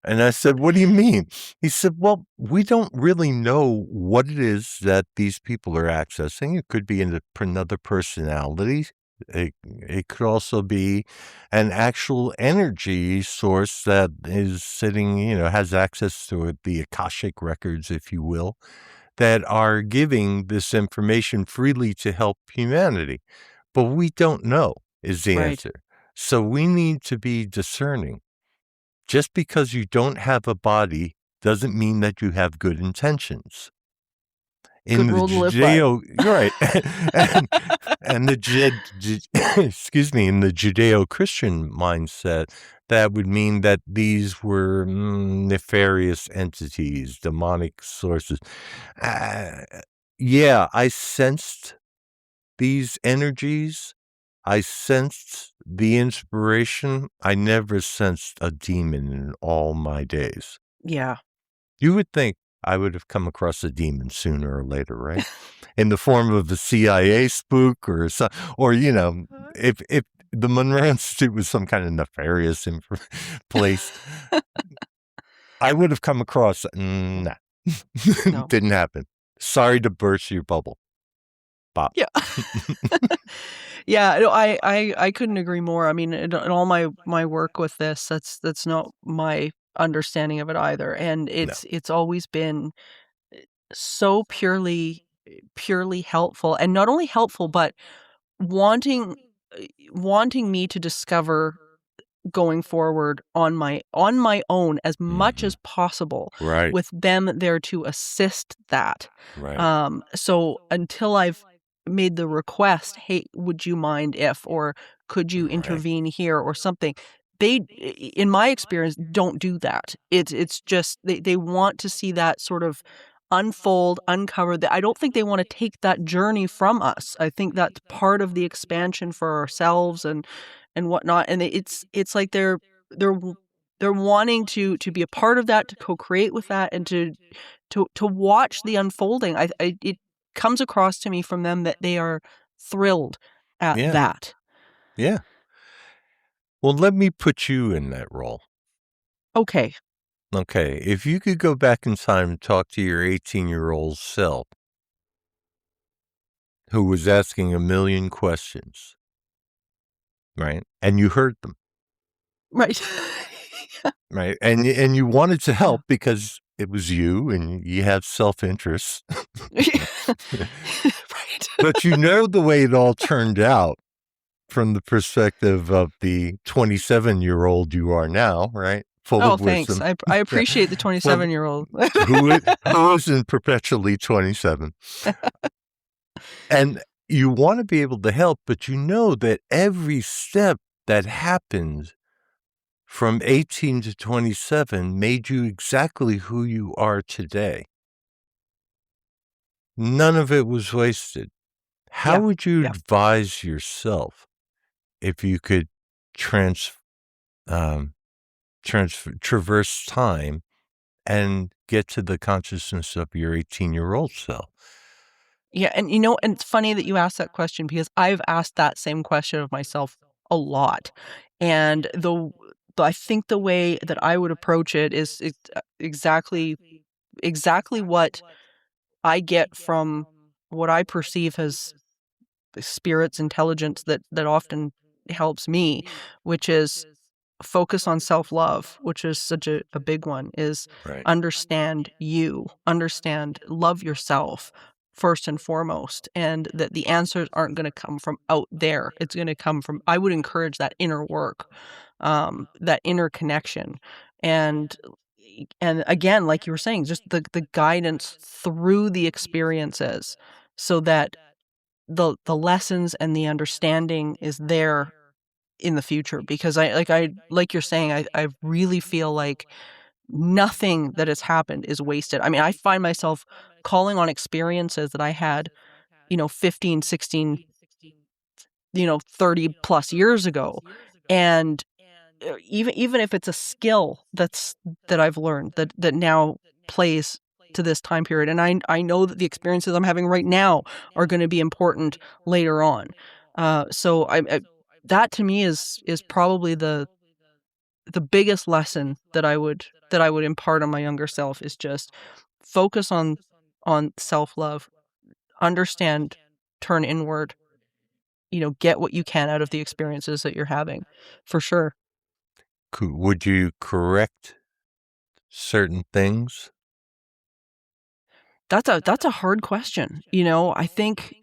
And I said, what do you mean? He said, well, we don't really know what it is that these people are accessing. It could be another personality. It could also be an actual energy source that is sitting, has access to the Akashic records, if you will, that are giving this information freely to help humanity. But we don't know is the answer. So we need to be discerning. Just because you don't have a body doesn't mean that you have good intentions. In good the rule to live by. Right. and in the Judeo-Christian mindset, that would mean that these were nefarious entities, demonic sources. Yeah, I sensed these energies. I sensed the inspiration. I never sensed a demon in all my days. Yeah. You would think I would have come across a demon sooner or later, right? In the form of a CIA spook or if the Monroe Institute was some kind of nefarious place, I would have come across. Nah, No. didn't happen. Sorry to burst your bubble, Bob. Yeah. Yeah, no, I couldn't agree more. I mean, in all my work with this, that's not my understanding of it either. And No, it's always been so purely helpful, and not only helpful, but wanting wanting me to discover going forward on my own as much as possible, right, with them there to assist that. right, So until I've made the request, "Hey, would you mind if," or "Could you right. intervene here," or something, in my experience, don't do that. It's just they want to see that sort of unfold, uncover. I don't think they wanna take that journey from us. I think that's part of the expansion for ourselves and whatnot, and it's like they're w they're wanting to be a part of that, to co-create with that, and to watch the unfolding. I it comes across to me from them that they are thrilled at Yeah, that. yeah. Well, let me put you in that role. Okay. Okay, if you could go back in time and talk to your 18-year-old self who was asking a million questions, right? And you heard them, Right. right? And you wanted to Yeah. help because it was you and you have self-interest. Right. But you know the way it all turned out from the perspective of the 27-year-old you are now, right? Full Oh, of thanks. wisdom. I Yeah. appreciate the Well, 27-year-old. who isn't perpetually 27? And you want to be able to help, but you know that every step that happened from 18 to 27 made you exactly who you are today. None of it was wasted. How Yeah. would you Yeah. advise yourself if you could trans, um, traverse time and get to the consciousness of your 18-year-old self? Yeah, and it's funny that you asked that question because I've asked that same question of myself a lot. And I think the way that I would approach it is exactly what I get from what I perceive as the spirit's intelligence that often helps me, which is focus on self-love, which is such a big one, is Right. understand, love yourself first and foremost, and that the answers aren't gonna come from out there. It's gonna come from I would encourage that inner work, that inner connection, and and again, like you were saying, just the guidance through the experiences so that the lessons and the understanding is there in the future, because like you're saying, I really feel like nothing that has happened is wasted. I mean, I find myself calling on experiences that I had, 15, 16, 30 plus years ago. And even if it's a skill that I've learned that now plays to this time period, and I know that the experiences I'm having right now are going to be important later on. So that to me is probably the biggest lesson that I would impart on my younger self, is just focus on self-love, understand, turn inward, get what you can out of the experiences that you're having, for sure. Would you correct certain things? That's a hard question. I think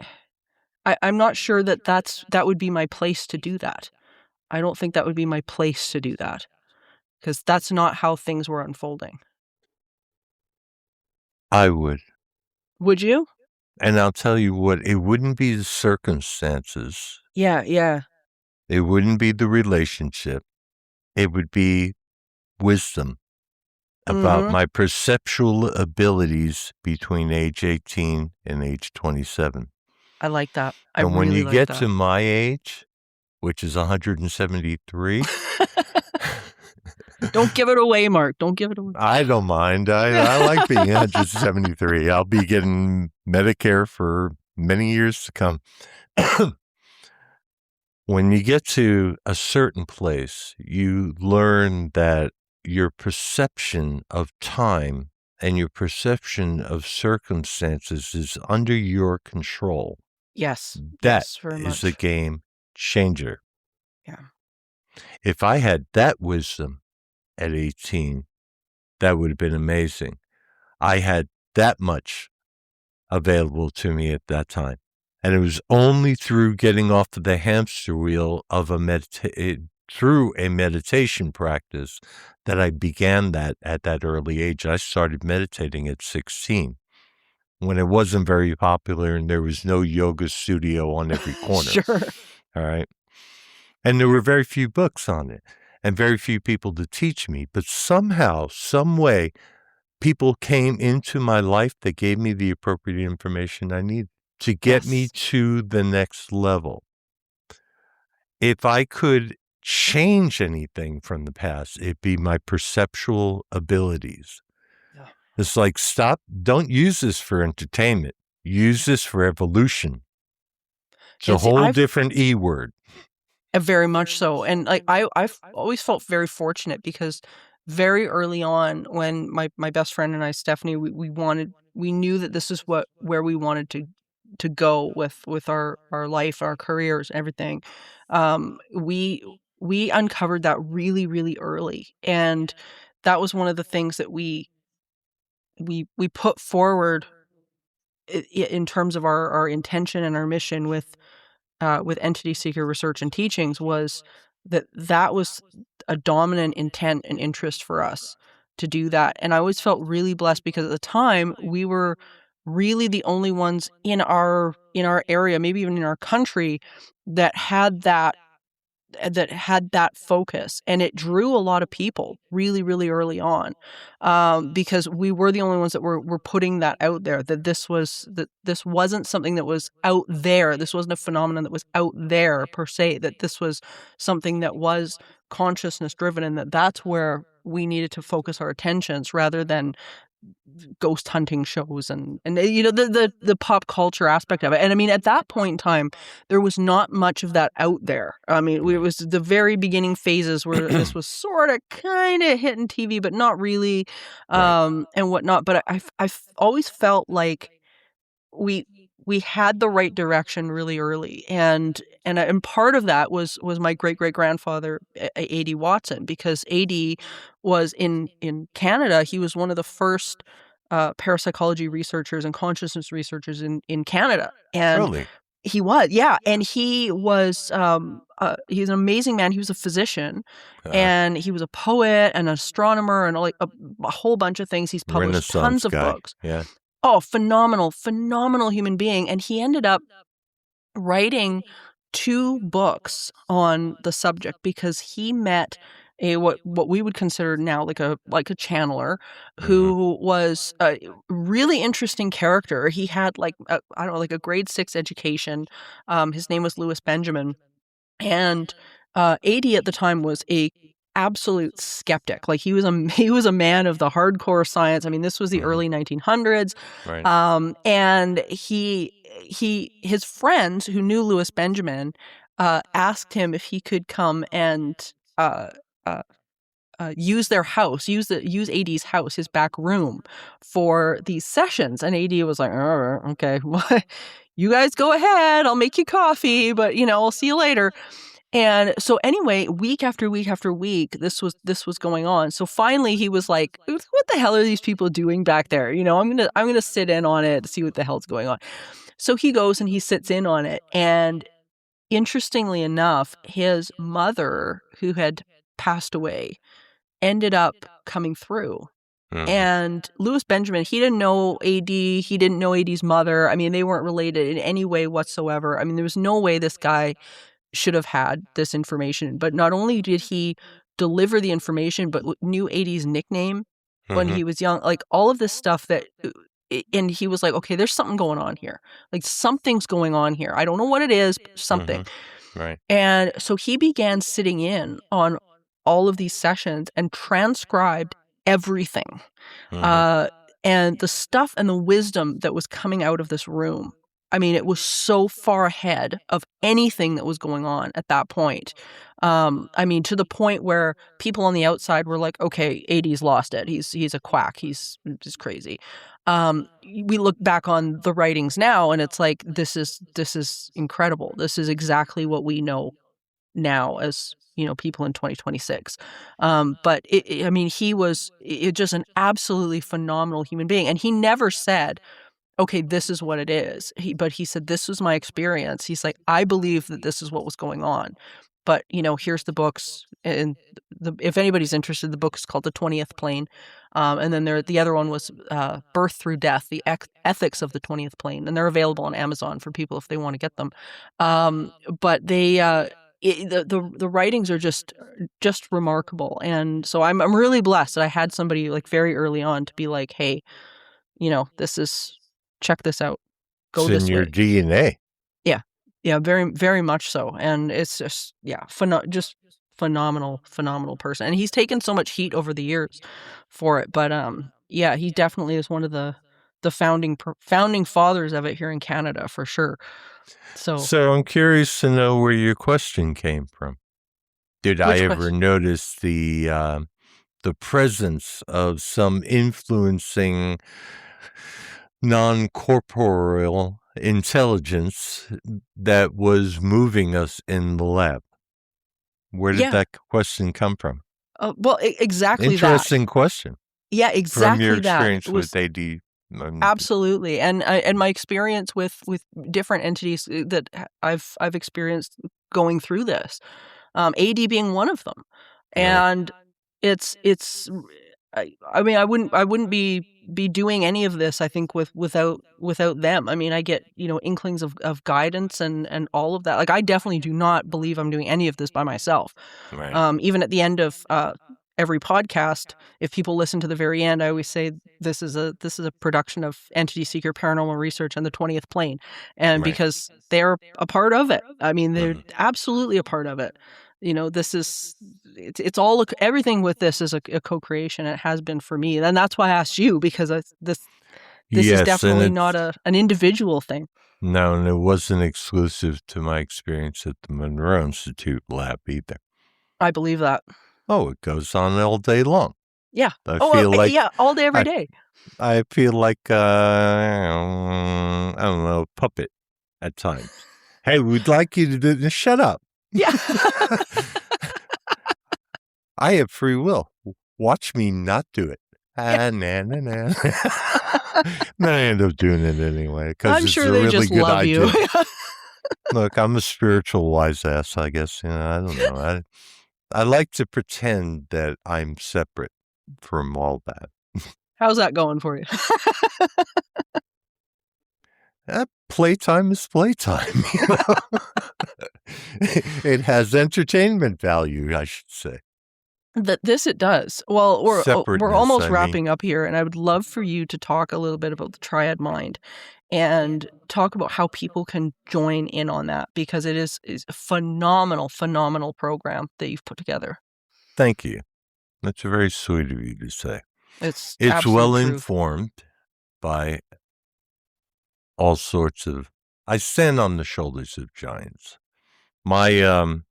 I'm not sure that would be my place to do that. I don't think that would be my place to do that, because that's not how things were unfolding. I would. Would you? And I'll tell you what, it wouldn't be the circumstances. Yeah, yeah. It wouldn't be the relationship. It would be wisdom about my perceptual abilities between age 18 and age 27. I like that. And when really you like get that. to my age, which is 173, Don't give it away, Mark. Don't give it away. I don't mind. I like being 173. I'll be getting Medicare for many years to come. When you get to a certain place, you learn that your perception of time and your perception of circumstances is under your control. Yes. That yes, very is much. a game changer. Yeah. If I had that wisdom at 18, that would have been amazing. I had that much available to me at that time. And it was only through getting off of the hamster wheel of through a meditation practice that I began that at that early age. I started meditating at 16 when it wasn't very popular and there was no yoga studio on every corner. Sure. All right. And there were very few books on it and very few people to teach me. But somehow, some way, people came into my life that gave me the appropriate information I needed to get me to the next level. If I could change anything from the past, it'd be my perceptual abilities. Yeah. It's like, don't use this for entertainment. Use this for evolution. It's a whole different E word. Very much so. And like I've always felt very fortunate because very early on when my best friend and I, Stephanie, we knew that this is where we wanted to go with our life, our careers, everything. We uncovered that really, really early. And that was one of the things that we put forward in terms of our intention and our mission with Entity Seeker Research and Teachings, was that was a dominant intent and interest for us to do that. And I always felt really blessed because at the time we were really the only ones in our area, maybe even in our country, that had that focus, and it drew a lot of people really, really early on, because we were the only ones that were putting that out there, that this wasn't something that was out there. This wasn't a phenomenon that was out there per se, that this was something that was consciousness driven, and that's where we needed to focus our attentions rather than ghost hunting shows and the pop culture aspect of it. And I mean, at that point in time, there was not much of that out there. I mean, it was the very beginning phases where this was sort of kind of hitting TV, but not really, and whatnot. But I've always felt like we had the right direction really early, and part of that was my great grandfather, A.D. Watson, because A.D. was in Canada. He was one of the first parapsychology researchers and consciousness researchers in Canada, and Really? he was, and he was he's an amazing man. He was a physician, and he was a poet and an astronomer and like a whole bunch of things. He's published Renaissance tons of guy. books. Yeah. Oh, phenomenal human being. And he ended up writing 2 books on the subject because he met what we would consider now like a channeler who was a really interesting character. He had like I don't know, like a grade 6 education. His name was Louis Benjamin, and AD at the time was a absolute skeptic. Like he was a man of the hardcore science. I mean, this was the early 1900s. Right. And his friends who knew Louis Benjamin asked him if he could come and use their house, use AD's house, his back room, for these sessions. And AD was like, "Oh, okay, well, you guys go ahead. I'll make you coffee, but I'll see you later." And so anyway, week after week after week, this was going on. So finally he was like, "What the hell are these people doing back there? I'm gonna sit in on it to see what the hell's going on." So he goes and he sits in on it. And interestingly enough, his mother, who had passed away, ended up coming through. And Louis Benjamin, he didn't know AD. He didn't know AD's mother. I mean, they weren't related in any way whatsoever. I mean, there was no way this guy should have had this information. But not only did he deliver the information, but knew AD's nickname when he was young, like all of this stuff that, and he was like, okay, there's something going on here. Like something's going on here. I don't know what it is, but something. Right. And so he began sitting in on all of these sessions and transcribed everything. And the stuff and the wisdom that was coming out of this room, I mean, it was so far ahead of anything that was going on at that point. I mean, to the point where people on the outside were like, okay, AD's lost it. He's a quack. He's just crazy. We look back on the writings now and it's like, this is incredible. This is exactly what we know now as, people in 2026. But I mean, he was just an absolutely phenomenal human being. And he never said, okay, this is what it is. But he said, this was my experience. He's like, I believe that this is what was going on. But, here's the books. And if anybody's interested, the book is called The 20th Plane. And then the other one was Birth Through Death, The Ethics of the 20th Plane. And they're available on Amazon for people if they want to get them. But they... the writings are just remarkable. And so I'm really blessed that I had somebody like very early on to be like, hey, check this out. Go It's this in your way. DNA. Yeah, very, very much so. And it's just, just phenomenal person. And he's taken so much heat over the years for it. But he definitely is one of the founding fathers of it here in Canada for sure. So I'm curious to know where your question came from. Did I ever notice the presence of some influencing non-corporeal intelligence that was moving us in the lab? Where did that question come from? Well, exactly. Interesting question. Yeah, exactly. From your experience that with AD. Absolutely. And my experience with different entities that I've experienced going through this, AD being one of them. And it's I mean, I wouldn't be doing any of this, I think, without them. I mean, I get, inklings of guidance and all of that. Like, I definitely do not believe I'm doing any of this by myself. Right. Even at the end of every podcast, if people listen to the very end, I always say this is a production of Entity Seeker Paranormal Research and the 20th Plane, and because they're a part of it. I mean, they're absolutely a part of it. It's all, everything with this is a co-creation. It has been for me, and that's why I asked you, because this is definitely not an individual thing. No, and it wasn't exclusive to my experience at the Monroe Institute lab either. I believe that. Oh, it goes on all day long. Yeah. I feel like all day, every day. I feel like I don't know, a puppet at times. Hey, we'd like you to do this. Shut up. Yeah. I have free will. Watch me not do it. Then I end up doing it anyway because it's sure a they really just good love idea. You. Look, I'm a spiritual wise ass, I guess. I don't know. I like to pretend that I'm separate from all that. How's that going for you? Playtime is playtime. It has entertainment value, I should say. It does. Well, we're almost wrapping up here, and I would love for you to talk a little bit about the triad mind and talk about how people can join in on that, because it is a phenomenal program that you've put together. Thank you. That's very sweet of you to say. It's well informed by all sorts of. I stand on the shoulders of giants. My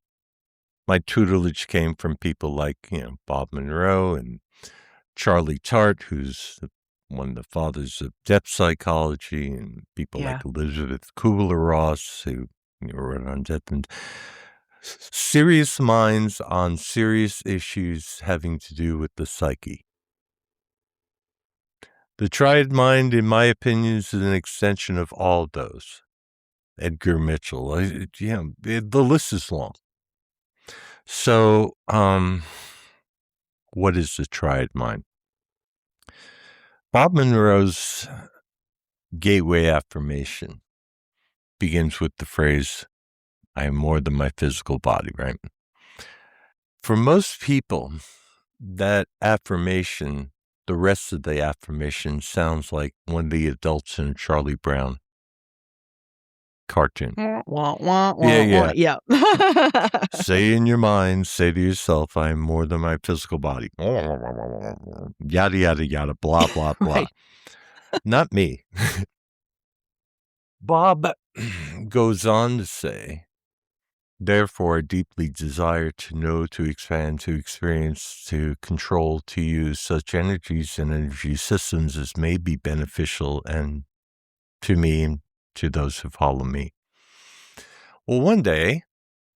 tutelage came from people like Bob Monroe and Charlie Tart, who's one of the fathers of depth psychology, and people like Elizabeth Kubler-Ross, who wrote on depth, and serious minds on serious issues having to do with the psyche. The triad mind, in my opinion, is an extension of all those. Edgar Mitchell, the list is long. So, what is the triad mind? Bob Monroe's gateway affirmation begins with the phrase, I am more than my physical body, right? For most people, that affirmation the rest of the affirmation sounds like one of the adults in a Charlie Brown cartoon. Yeah. Say in your mind, say to yourself, I am more than my physical body. Yada, yada, yada, blah, blah, blah. Right. Not me. Bob goes on to say, therefore, I deeply desire to know, to expand, to experience, to control, to use such energies and energy systems as may be beneficial and to me and to those who follow me. Well, one day,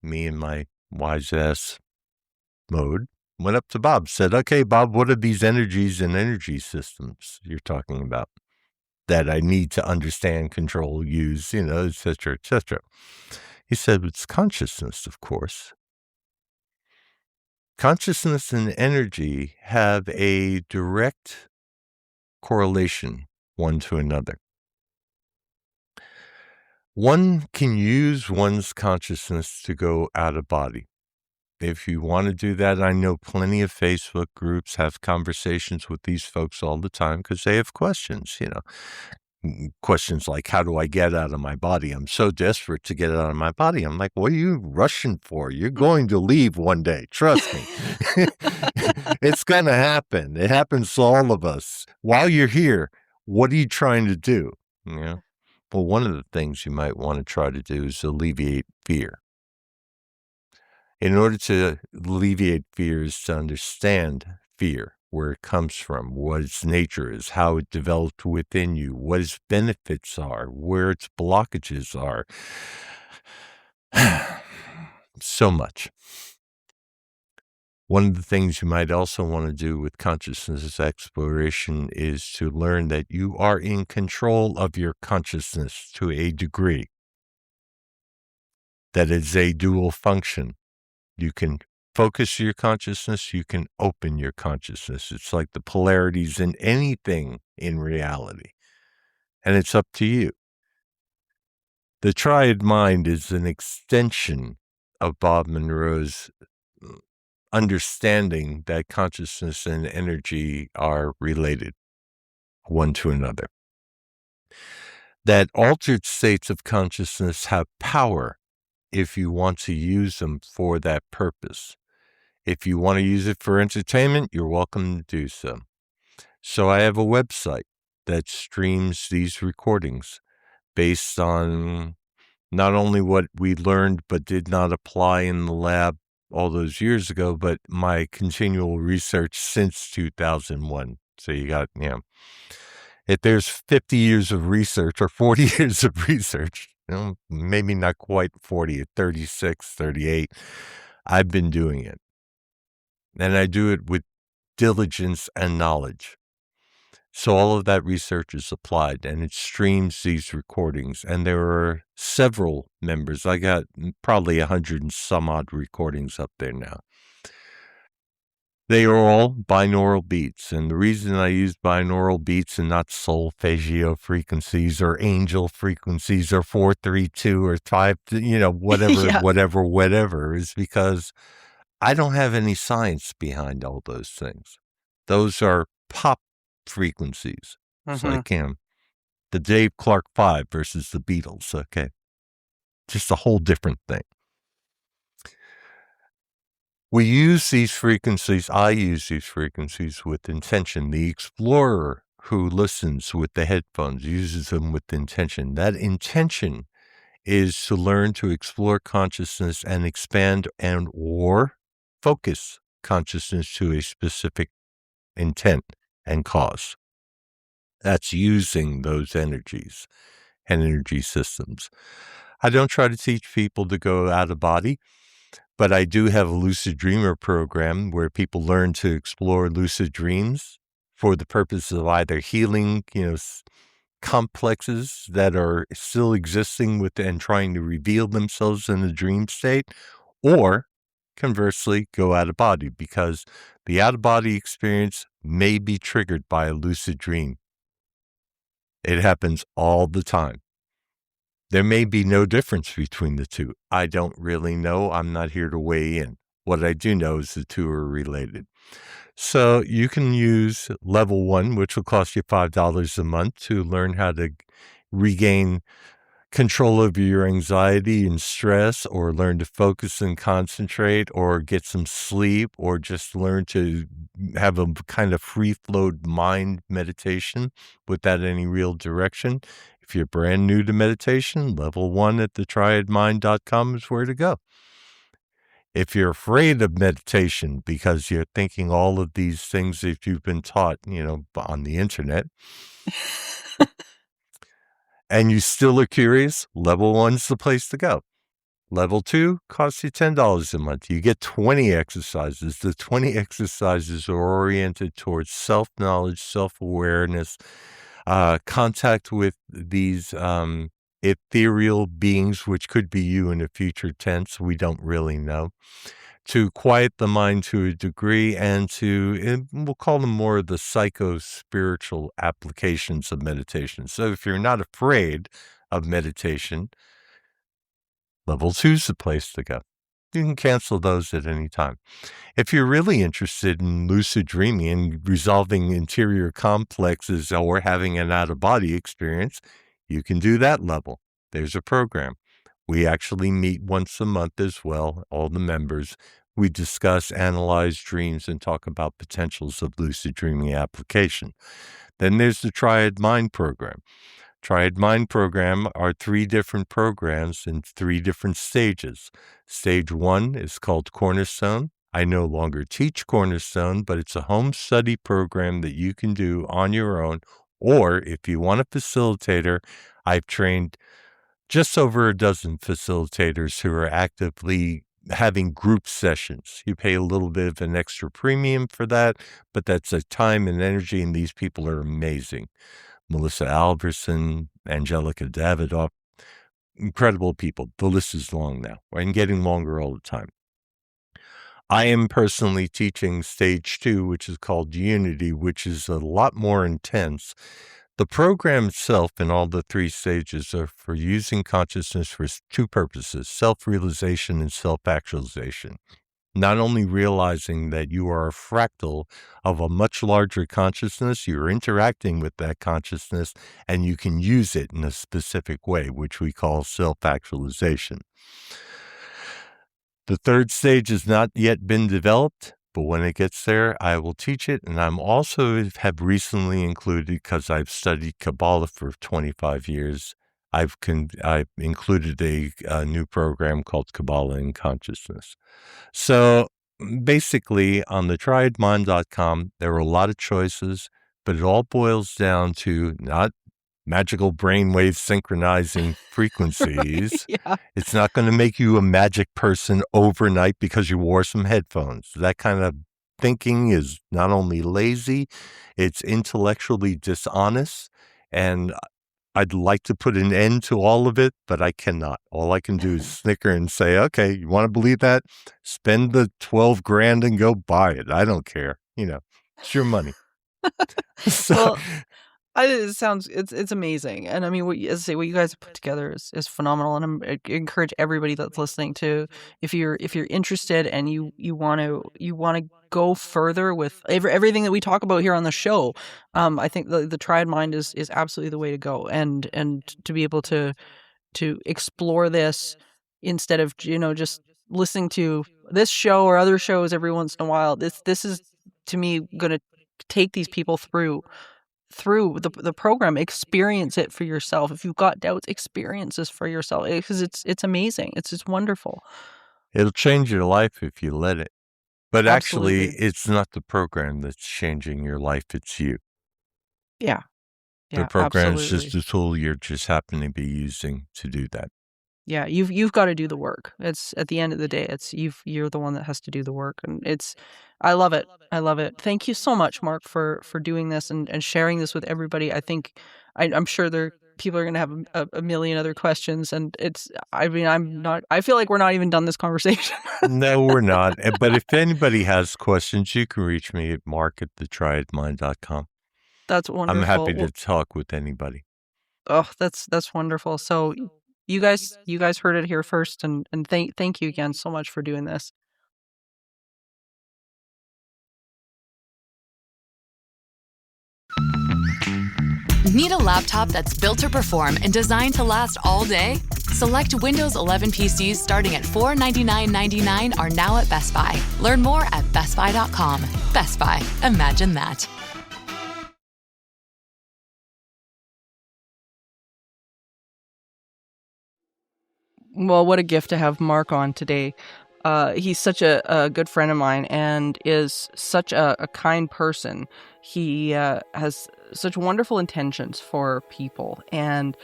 me in my wise-ass mode went up to Bob, said, okay, Bob, what are these energies and energy systems you're talking about that I need to understand, control, use, et cetera, et cetera? He said, it's consciousness, of course. Consciousness and energy have a direct correlation one to another. One can use one's consciousness to go out of body. If you want to do that, I know plenty of Facebook groups have conversations with these folks all the time because they have questions, questions like, how do I get out of my body? I'm so desperate to get out of my body. I'm like, what are you rushing for? You're going to leave one day. Trust me. It's going to happen. It happens to all of us. While you're here, what are you trying to do? Well, one of the things you might want to try to do is alleviate fear. In order to alleviate fear is to understand fear, where it comes from, what its nature is, how it developed within you, what its benefits are, where its blockages are. So much. One of the things you might also want to do with consciousness exploration is to learn that you are in control of your consciousness to a degree. That is a dual function. You can focus your consciousness, you can open your consciousness. It's like the polarities in anything in reality. And it's up to you. The triad mind is an extension of Bob Monroe's understanding that consciousness and energy are related one to another. That altered states of consciousness have power if you want to use them for that purpose. If you want to use it for entertainment, you're welcome to do so. So I have a website that streams these recordings based on not only what we learned but did not apply in the lab all those years ago, but my continual research since 2001. So you got, if there's 50 years of research or 40 years of research, maybe not quite 40, 36, 38, I've been doing it. And I do it with diligence and knowledge. So all of that research is applied and it streams these recordings. And there are several members. I got probably 100 and some odd recordings up there now. They are all binaural beats. And the reason I use binaural beats and not solfeggio frequencies or angel frequencies or 432 or 5, whatever is because I don't have any science behind all those things. Those are pop frequencies. It's like the Dave Clark 5 versus the Beatles. Okay. Just a whole different thing. We use these frequencies. I use these frequencies with intention. The explorer who listens with the headphones uses them with intention. That intention is to learn to explore consciousness and expand or focus consciousness to a specific intent and cause. That's using those energies and energy systems. I don't try to teach people to go out of body, but I do have a lucid dreamer program where people learn to explore lucid dreams for the purpose of either healing, complexes that are still existing with and trying to reveal themselves in the dream state, or conversely, go out of body because the out of body experience may be triggered by a lucid dream. It happens all the time. There may be no difference between the two. I don't really know. I'm not here to weigh in. What I do know is the two are related. So you can use level 1, which will cost you $5 a month, to learn how to regain control over your anxiety and stress, or learn to focus and concentrate, or get some sleep, or just learn to have a kind of free-flowed mind meditation without any real direction. If you're brand new to meditation, level 1 at thetriadmind.com is where to go. If you're afraid of meditation because you're thinking all of these things that you've been taught, on the internet, and you still are curious, level 1's the place to go. Level 2 costs you $10 a month. You get 20 exercises. The 20 exercises are oriented towards self-knowledge, self-awareness, contact with these ethereal beings, which could be you in a future tense. We don't really know. To quiet the mind to a degree, and we'll call them more of the psycho-spiritual applications of meditation. So if you're not afraid of meditation, level 2's the place to go. You can cancel those at any time. If you're really interested in lucid dreaming and resolving interior complexes or having an out-of-body experience, you can do that level. There's a program. We actually meet once a month as well, all the members. We discuss, analyze dreams, and talk about potentials of lucid dreaming application. Then there's the Triad Mind program. Triad Mind program are 3 different programs in 3 different stages. Stage 1 is called Cornerstone. I no longer teach Cornerstone, but it's a home study program that you can do on your own, or if you want a facilitator, I've trained just over a dozen facilitators who are actively having group sessions. You pay a little bit of an extra premium for that, but that's a time and energy, and these people are amazing. Melissa Alverson, Angelica Davidoff, incredible people. The list is long now and getting longer all the time. I am personally teaching stage 2, which is called Unity, which is a lot more intense. The program itself and all the 3 stages are for using consciousness for 2 purposes: self-realization and self-actualization. Not only realizing that you are a fractal of a much larger consciousness, you're interacting with that consciousness, and you can use it in a specific way, which we call self-actualization. The 3rd stage has not yet been developed, but when it gets there, I will teach it. And I'm also have recently included, because I've studied Kabbalah for 25 years, I've included a new program called Kabbalah in Consciousness. So basically, on the triadmind.com, there are a lot of choices, but it all boils down to not magical brainwave synchronizing frequencies. Yeah. It's not going to make you a magic person overnight because you wore some headphones. That kind of thinking is not only lazy, it's intellectually dishonest, and I'd like to put an end to all of it, but I cannot. All I can do is snicker and say, okay, you want to believe that? Spend the 12 grand and go buy it. I don't care. It's your money. So, Well, it sounds it's amazing, and I mean, as I say, what you guys have put together is phenomenal, and I encourage everybody that's listening to, if you're interested and you want to go further with everything that we talk about here on the show, I think the Triad Mind is absolutely the way to go, and to be able to explore this instead of just listening to this show or other shows every once in a while. This is, to me, going to take these people through the program. Experience it for yourself. If you've got doubts, experience this for yourself, because it's amazing. It's just wonderful. it'll change your life if you let it. But actually, Absolutely. it's not the program that's changing your life, it's you. Yeah. The Yeah, program is just absolutely. a tool you're just happening to be using to do that. Yeah, you've got to do the work. It's, at the end of the day, it's you're the one that has to do the work, and I love it. I love it. Thank you so much, Mark, for doing this and sharing this with everybody. I think I'm sure people are going to have a million other questions, and I mean, I feel like we're not even done this conversation. No, we're not. But if anybody has questions, you can reach me at mark@thetriadmind.com. That's I'm wonderful. happy to Well, talk with anybody. oh, that's wonderful. So you guys heard it here first, and thank you again so much for doing this. Need a laptop that's built to perform and designed to last all day? Select Windows 11 PCs starting at $499.99 are now at Best Buy. Learn more at bestbuy.com. Best Buy. Imagine that. Well, what a gift to have Mark on today. He's such a good friend of mine and is such a kind person. He has such wonderful intentions for people, and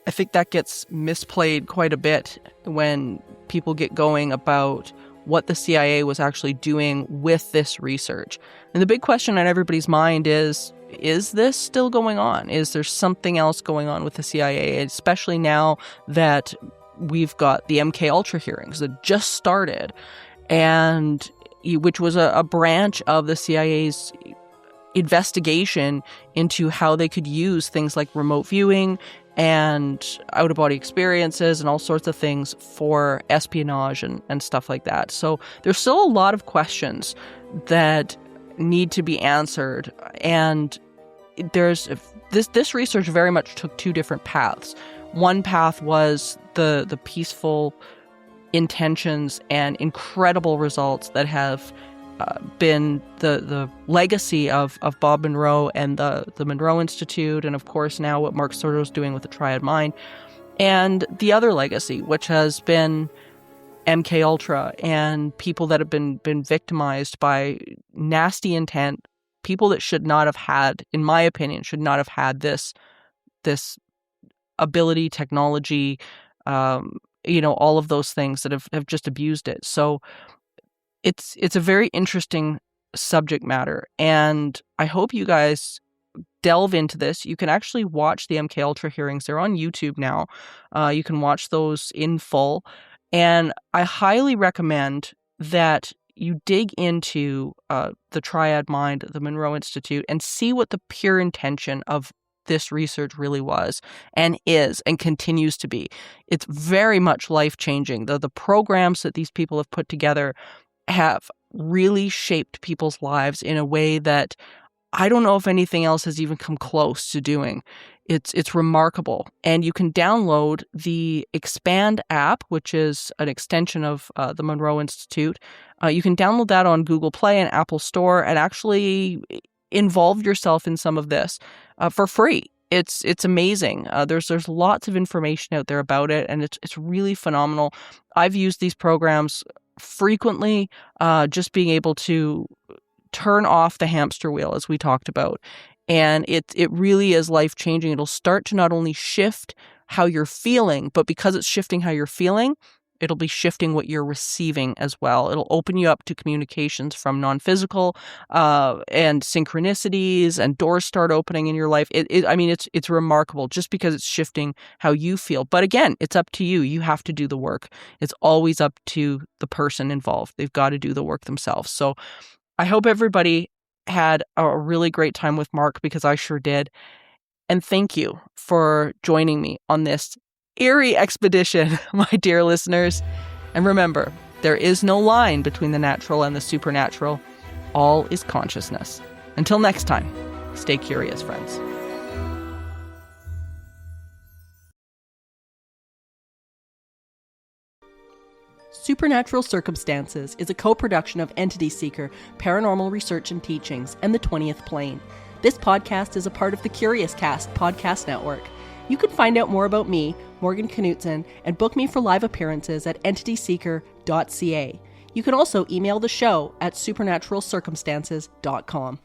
I think that gets misplayed quite a bit when people get going about what the CIA was actually doing with this research. And the big question on everybody's mind is this still going on? Is there something else going on with the CIA, especially now that we've got the MK Ultra hearings that just started, and which was a branch of the CIA's investigation into how they could use things like remote viewing and out-of-body experiences and all sorts of things for espionage and stuff like that. So there's still a lot of questions that need to be answered, and there's this research very much took two different paths. One path was the peaceful intentions and incredible results that have been the legacy of Bob Monroe and the Monroe Institute, and of course now what Mark Certo is doing with the Triad Mind. And the other legacy, which has been MK Ultra and people that have been victimized by nasty intent, people that should not have had, in my opinion, should not have had this ability, technology, all of those things that have just abused it. So it's a very interesting subject matter, and I hope you guys delve into this. You can actually watch the MK Ultra hearings. They're on YouTube now. You can watch those in full, and I highly recommend that you dig into the Triad Mind, the Monroe Institute, and see what the pure intention of this research really was and is and continues to be. It's very much life-changing. The programs that these people have put together have really shaped people's lives in a way that I don't know if anything else has even come close to doing. It's remarkable. And you can download the Expand app, which is an extension of the Monroe Institute. You can download that on Google Play and Apple Store and actually involve yourself in some of this for free. It's amazing. There's lots of information out there about it, and it's really phenomenal. I've used these programs frequently, just being able to turn off the hamster wheel, as we talked about. And it really is life-changing. It'll start to not only shift how you're feeling, but because it's shifting how you're feeling, it'll be shifting what you're receiving as well. It'll open you up to communications from non-physical and synchronicities, and doors start opening in your life. It's remarkable just because it's shifting how you feel. But again, it's up to you. You have to do the work. It's always up to the person involved. They've got to do the work themselves. So I hope everybody had a really great time with Mark, because I sure did. And thank you for joining me on this eerie expedition, my dear listeners. And remember, there is no line between the natural and the supernatural. All is consciousness. Until next time, stay curious, friends. Supernatural Circumstances is a co-production of Entity Seeker, Paranormal Research and Teachings, and The 20th Plane. This podcast is a part of the Curious Cast podcast network. You can find out more about me, Morgan Knudsen, and book me for live appearances at entityseeker.ca. You can also email the show at supernaturalcircumstances.com.